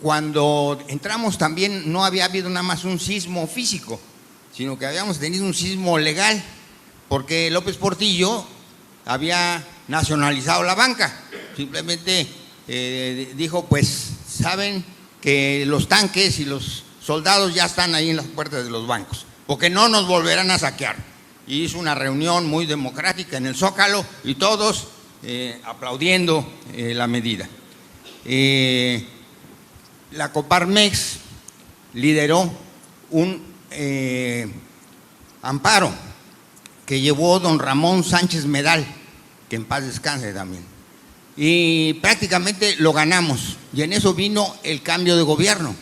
S4: cuando entramos también no había habido nada más un sismo físico, sino que habíamos tenido un sismo legal, porque López Portillo había nacionalizado la banca. Simplemente dijo, pues saben que los tanques y los soldados ya están ahí en las puertas de los bancos, porque no nos volverán a saquear. Y hizo una reunión muy democrática en el Zócalo y todos aplaudiendo la medida. La Coparmex lideró un amparo que llevó don Ramón Sánchez Medal, que en paz descanse también, y prácticamente lo ganamos, y en eso vino el cambio de gobierno,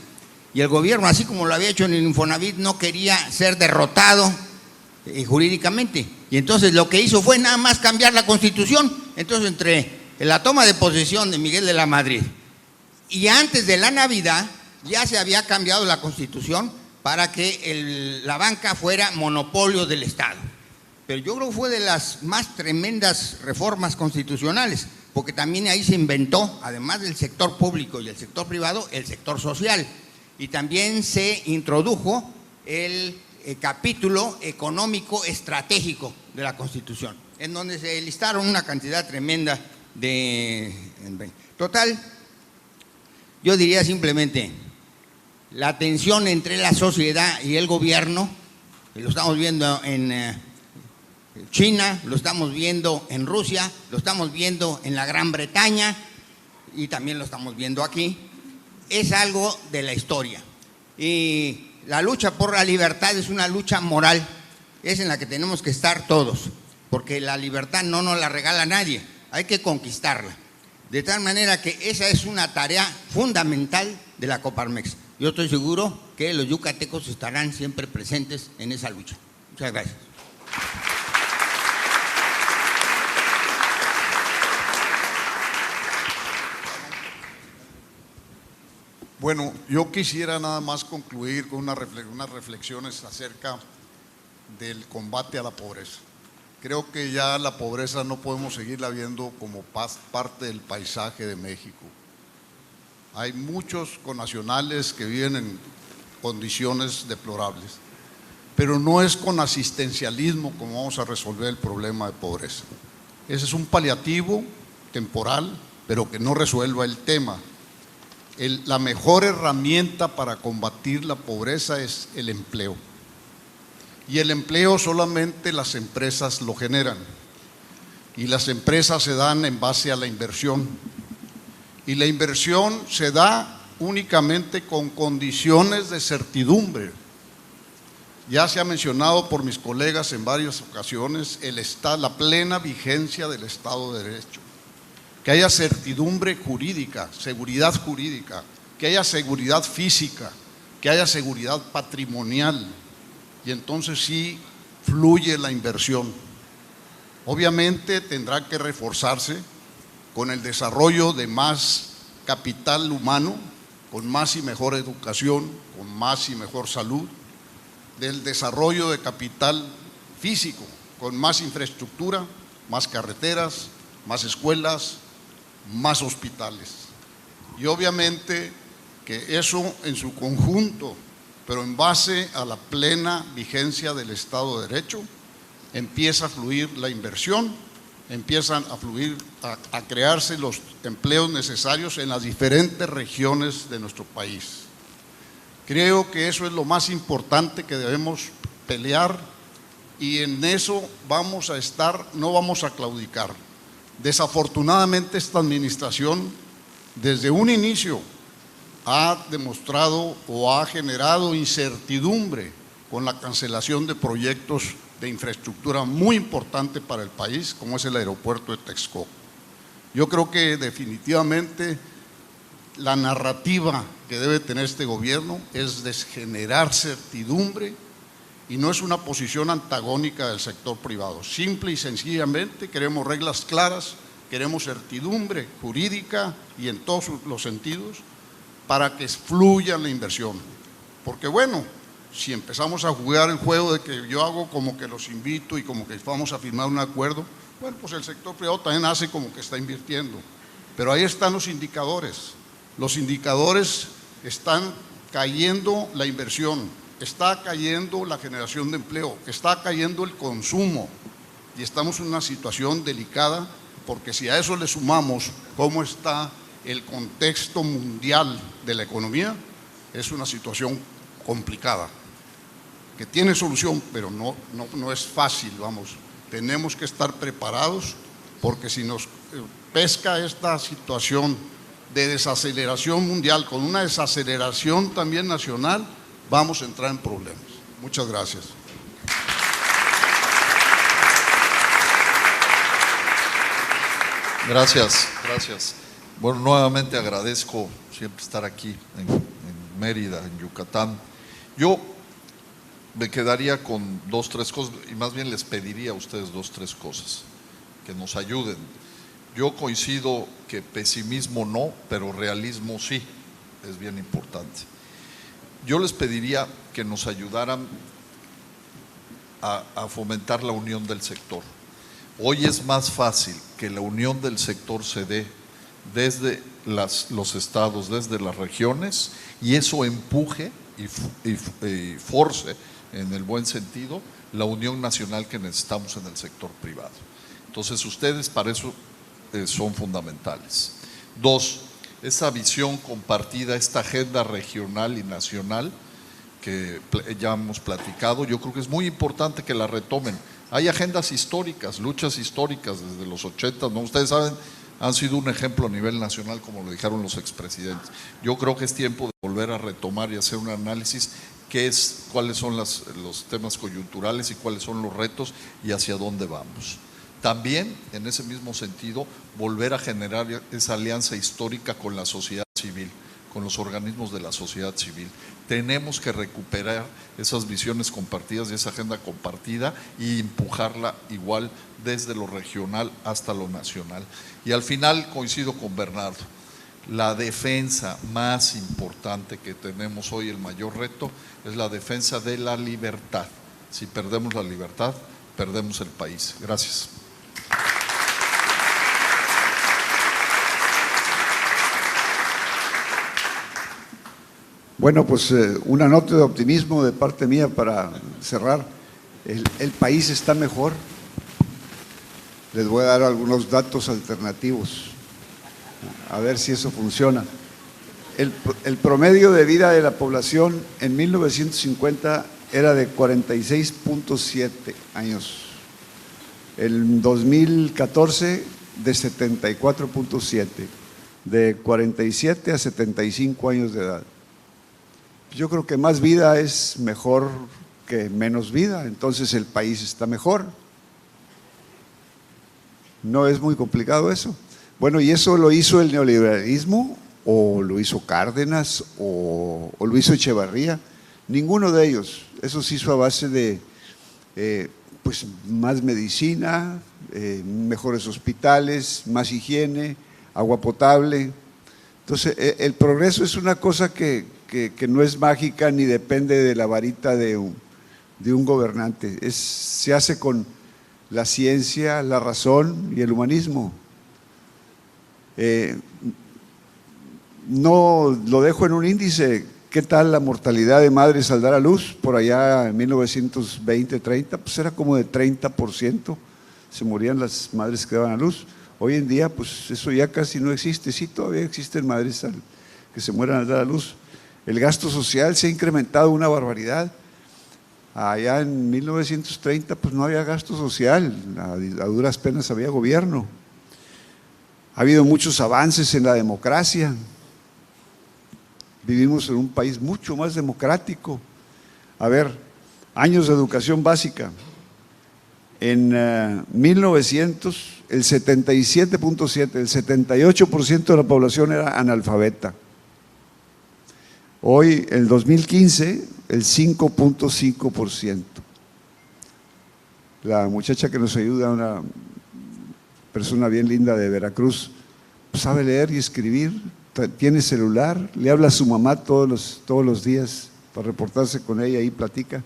S4: y el gobierno, así como lo había hecho en el Infonavit, no quería ser derrotado jurídicamente, y entonces lo que hizo fue nada más cambiar la Constitución. Entonces, entre la toma de posesión de Miguel de la Madrid y antes de la Navidad, ya se había cambiado la Constitución para que la banca fuera monopolio del Estado. Pero yo creo que fue de las más tremendas reformas constitucionales, porque también ahí se inventó, además del sector público y el sector privado, el sector social. Y también se introdujo el capítulo económico estratégico de la Constitución, en donde se listaron una cantidad tremenda de... Total, yo diría simplemente, la tensión entre la sociedad y el gobierno, lo estamos viendo en China, lo estamos viendo en Rusia, lo estamos viendo en la Gran Bretaña y también lo estamos viendo aquí, es algo de la historia. Y la lucha por la libertad es una lucha moral, es en la que tenemos que estar todos, porque la libertad no nos la regala nadie, hay que conquistarla. De tal manera que esa es una tarea fundamental de la Coparmex. Yo estoy seguro que los yucatecos estarán siempre presentes en esa lucha. Muchas gracias.
S9: Bueno, yo quisiera nada más concluir con unas reflexiones acerca del combate a la pobreza. Creo que ya la pobreza no podemos seguirla viendo como parte del paisaje de México. Hay muchos connacionales que viven en condiciones deplorables, pero no es con asistencialismo como vamos a resolver el problema de pobreza. Ese es un paliativo temporal, pero que no resuelva el tema. La mejor herramienta para combatir la pobreza es el empleo. Y el empleo solamente las empresas lo generan. Y las empresas se dan en base a la inversión. Y la inversión se da únicamente con condiciones de certidumbre. Ya se ha mencionado por mis colegas en varias ocasiones la plena vigencia del Estado de Derecho. Que haya certidumbre jurídica, seguridad jurídica, que haya seguridad física, que haya seguridad patrimonial, y entonces sí fluye la inversión. Obviamente tendrá que reforzarse con el desarrollo de más capital humano, con más y mejor educación, con más y mejor salud, del desarrollo de capital físico, con más infraestructura, más carreteras, más escuelas, más hospitales. Y obviamente que eso en su conjunto, pero en base a la plena vigencia del Estado de Derecho, empieza a fluir la inversión, empiezan a fluir, a crearse los empleos necesarios en las diferentes regiones de nuestro país. Creo que eso es lo más importante que debemos pelear, y en eso vamos a estar, no vamos a claudicar. Desafortunadamente esta administración desde un inicio ha demostrado o ha generado incertidumbre con la cancelación de proyectos de infraestructura muy importante para el país, como es el aeropuerto de Texcoco. Yo creo que definitivamente la narrativa que debe tener este gobierno es de generar certidumbre, y no es una posición antagónica del sector privado. Simple y sencillamente queremos reglas claras, queremos certidumbre jurídica y en todos los sentidos para que fluya la inversión. Porque bueno, si empezamos a jugar el juego de que yo hago como que los invito y como que vamos a firmar un acuerdo, bueno, pues el sector privado también hace como que está invirtiendo. Pero ahí están los indicadores. Los indicadores están cayendo la inversión, está cayendo la generación de empleo, está cayendo el consumo, y estamos en una situación delicada, porque si a eso le sumamos cómo está el contexto mundial de la economía, es una situación complicada, que tiene solución, pero no es fácil, vamos. Tenemos que estar preparados, porque si nos pesca esta situación de desaceleración mundial con una desaceleración también nacional, vamos a entrar en problemas. Muchas gracias.
S10: Gracias. Bueno, nuevamente agradezco siempre estar aquí en Mérida, en Yucatán. Yo me quedaría con 2, 3 cosas, y más bien les pediría a ustedes 2, 3 cosas que nos ayuden. Yo coincido que pesimismo no, pero realismo sí, es bien importante. Yo les pediría que nos ayudaran a fomentar la unión del sector. Hoy es más fácil que la unión del sector se dé desde los estados, desde las regiones, y eso empuje y force, en el buen sentido, la unión nacional que necesitamos en el sector privado. Entonces ustedes para eso son fundamentales. 2, esa visión compartida, esta agenda regional y nacional que ya hemos platicado, yo creo que es muy importante que la retomen. Hay agendas históricas, luchas históricas desde los 80, ¿no? Ustedes saben, han sido un ejemplo a nivel nacional, como lo dijeron los expresidentes. Yo creo que es tiempo de volver a retomar y hacer un análisis cuáles son los temas coyunturales y cuáles son los retos y hacia dónde vamos. También, en ese mismo sentido, volver a generar esa alianza histórica con la sociedad civil, con los organismos de la sociedad civil. Tenemos que recuperar esas visiones compartidas y esa agenda compartida y empujarla igual desde lo regional hasta lo nacional. Y al final coincido con Bernardo, la defensa más importante que tenemos hoy, el mayor reto, es la defensa de la libertad. Si perdemos la libertad, perdemos el país. Gracias.
S7: Bueno, pues una nota de optimismo de parte mía para cerrar. El país está mejor. Les voy a dar algunos datos alternativos, a ver si eso funciona. El promedio de vida de la población en 1950 era de 46.7 años. En 2014 de 74.7, de 47 a 75 años de edad. Yo creo que más vida es mejor que menos vida, entonces el país está mejor. No es muy complicado eso. Bueno, ¿y eso lo hizo el neoliberalismo o lo hizo Cárdenas o lo hizo Echevarría? Ninguno de ellos. Eso se hizo a base de pues más medicina, mejores hospitales, más higiene, agua potable. Entonces, el progreso es una cosa que no es mágica ni depende de la varita de un gobernante. Se hace con la ciencia, la razón y el humanismo. No lo dejo en un índice. ¿Qué tal la mortalidad de madres al dar a luz? Por allá en 1920-30, pues era como de 30%, se morían las madres que daban a luz. Hoy en día, pues eso ya casi no existe. Sí, todavía existen madres que se mueran al dar a luz. El gasto social se ha incrementado una barbaridad. Allá en 1930, pues no había gasto social, a duras penas había gobierno. Ha habido muchos avances en la democracia. Vivimos en un país mucho más democrático. A ver, años de educación básica. En 1900, el 77.7, el 78% de la población era analfabeta. Hoy, el 2015, el 5.5%. La muchacha que nos ayuda, una persona bien linda de Veracruz, sabe leer y escribir, tiene celular, le habla a su mamá todos los días para reportarse con ella y platica.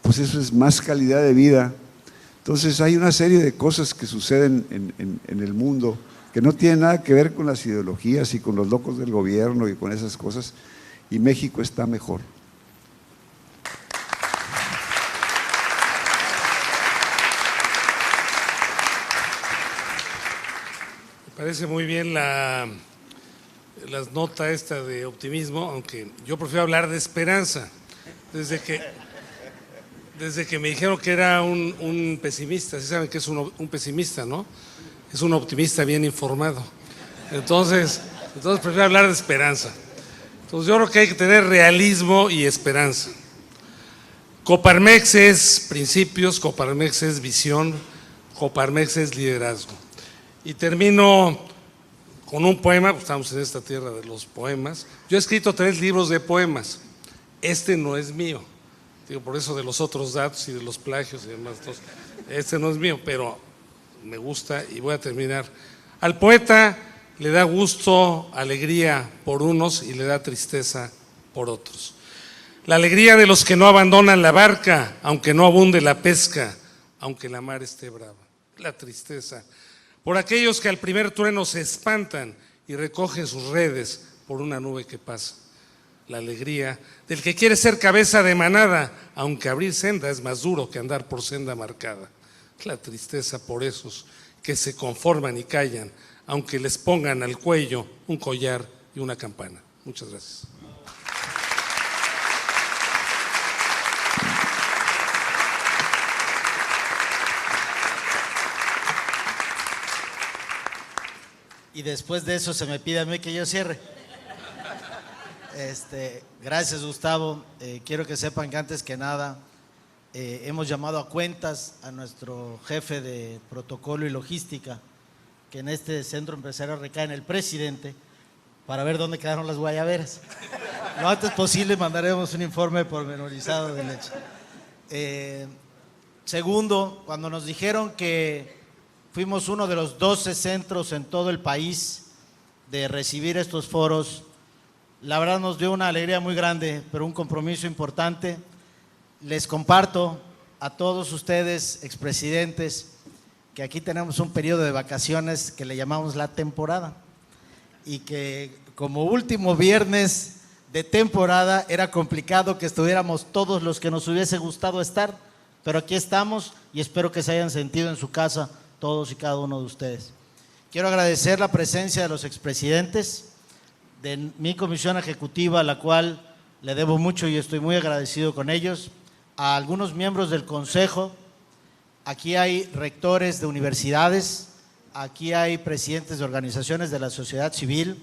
S7: Pues eso es más calidad de vida. Entonces hay una serie de cosas que suceden en el mundo que no tienen nada que ver con las ideologías y con los locos del gobierno y con esas cosas, y México está mejor.
S6: Me parece muy bien las notas esta de optimismo, aunque yo prefiero hablar de esperanza. Desde que me dijeron que era un pesimista, sí saben que es un pesimista, ¿no? Es un optimista bien informado. Entonces prefiero hablar de esperanza. Entonces yo creo que hay que tener realismo y esperanza. Coparmex es principios, Coparmex es visión, Coparmex es liderazgo. Y termino con un poema, pues estamos en esta tierra de los poemas. Yo he escrito 3 libros de poemas. Este no es mío. Digo, por eso de los otros datos y de los plagios y demás. Entonces, este no es mío, pero me gusta y voy a terminar. Al poeta le da gusto, alegría por unos y le da tristeza por otros. La alegría de los que no abandonan la barca, aunque no abunde la pesca, aunque la mar esté brava. La tristeza por aquellos que al primer trueno se espantan y recogen sus redes por una nube que pasa. La alegría del que quiere ser cabeza de manada, aunque abrir senda es más duro que andar por senda marcada. La tristeza por esos que se conforman y callan, aunque les pongan al cuello un collar y una campana. Muchas gracias.
S2: Y después de eso se me pide a mí que yo cierre. Gracias, Gustavo. Quiero que sepan que antes que nada hemos llamado a cuentas a nuestro jefe de protocolo y logística, que en este centro empresarial recae en el presidente, para ver dónde quedaron las guayaberas. Lo antes posible mandaremos un informe pormenorizado de leche. Segundo, cuando nos dijeron que fuimos uno de los 12 centros en todo el país de recibir estos foros, la verdad nos dio una alegría muy grande, pero un compromiso importante. Les comparto a todos ustedes, expresidentes, que aquí tenemos un periodo de vacaciones que le llamamos la temporada, y que como último viernes de temporada era complicado que estuviéramos todos los que nos hubiese gustado estar, pero aquí estamos y espero que se hayan sentido en su casa todos y cada uno de ustedes. Quiero agradecer la presencia de los expresidentes de mi comisión ejecutiva, a la cual le debo mucho y estoy muy agradecido con ellos, a algunos miembros del consejo. Aquí hay rectores de universidades, aquí hay presidentes de organizaciones de la sociedad civil.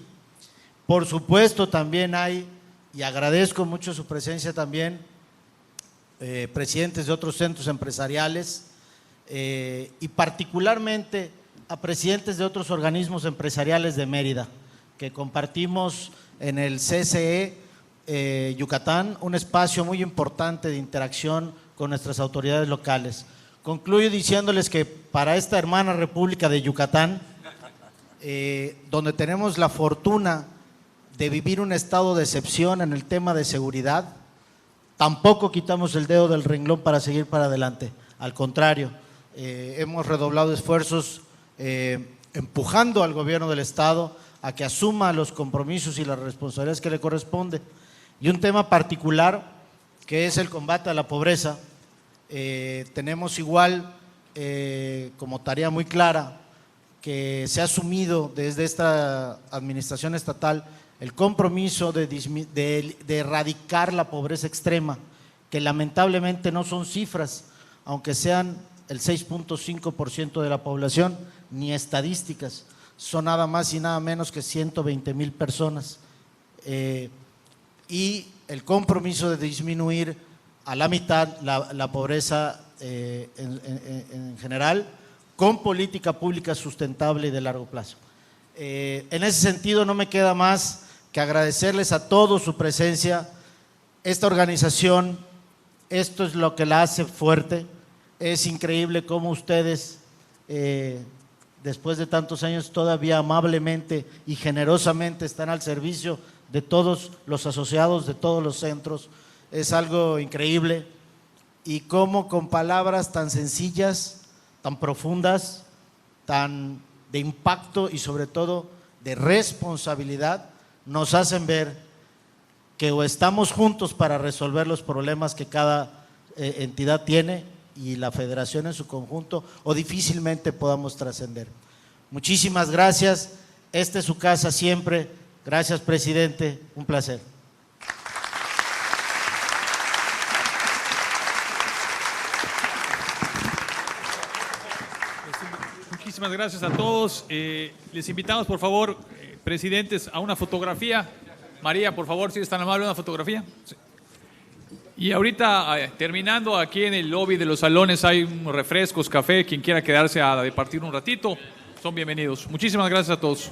S2: Por supuesto también hay, y agradezco mucho su presencia también, presidentes de otros centros empresariales y particularmente a presidentes de otros organismos empresariales de Mérida, que compartimos en el CCE Yucatán un espacio muy importante de interacción con nuestras autoridades locales. Concluyo diciéndoles que para esta hermana República de Yucatán, donde tenemos la fortuna de vivir un estado de excepción en el tema de seguridad, tampoco quitamos el dedo del renglón para seguir para adelante. Al contrario, hemos redoblado esfuerzos empujando al gobierno del estado a que asuma los compromisos y las responsabilidades que le corresponde. Y un tema particular que es el combate a la pobreza, tenemos igual como tarea muy clara que se ha asumido desde esta administración estatal el compromiso de erradicar la pobreza extrema, que lamentablemente no son cifras, aunque sean el 6.5% de la población, ni estadísticas, son nada más y nada menos que 120,000 personas. Y el compromiso de disminuir a la mitad la pobreza en general, con política pública sustentable y de largo plazo. En ese sentido no me queda más que agradecerles a todos su presencia. Esta organización, esto es lo que la hace fuerte. Es increíble cómo ustedes, después de tantos años, todavía amablemente y generosamente están al servicio de todos los asociados, de todos los centros. Es algo increíble. Y cómo con palabras tan sencillas, tan profundas, tan de impacto y sobre todo de responsabilidad, nos hacen ver que o estamos juntos para resolver los problemas que cada entidad tiene y la federación en su conjunto, o difícilmente podamos trascender. Muchísimas gracias. Esta es su casa siempre. Gracias, presidente. Un placer.
S1: Muchísimas gracias a todos. Les invitamos, por favor, presidentes, a una fotografía. María, por favor, si es tan amable, una fotografía. Sí. Y ahorita, terminando, aquí en el lobby de los salones hay unos refrescos, café. Quien quiera quedarse a departir un ratito, son bienvenidos. Muchísimas gracias a todos.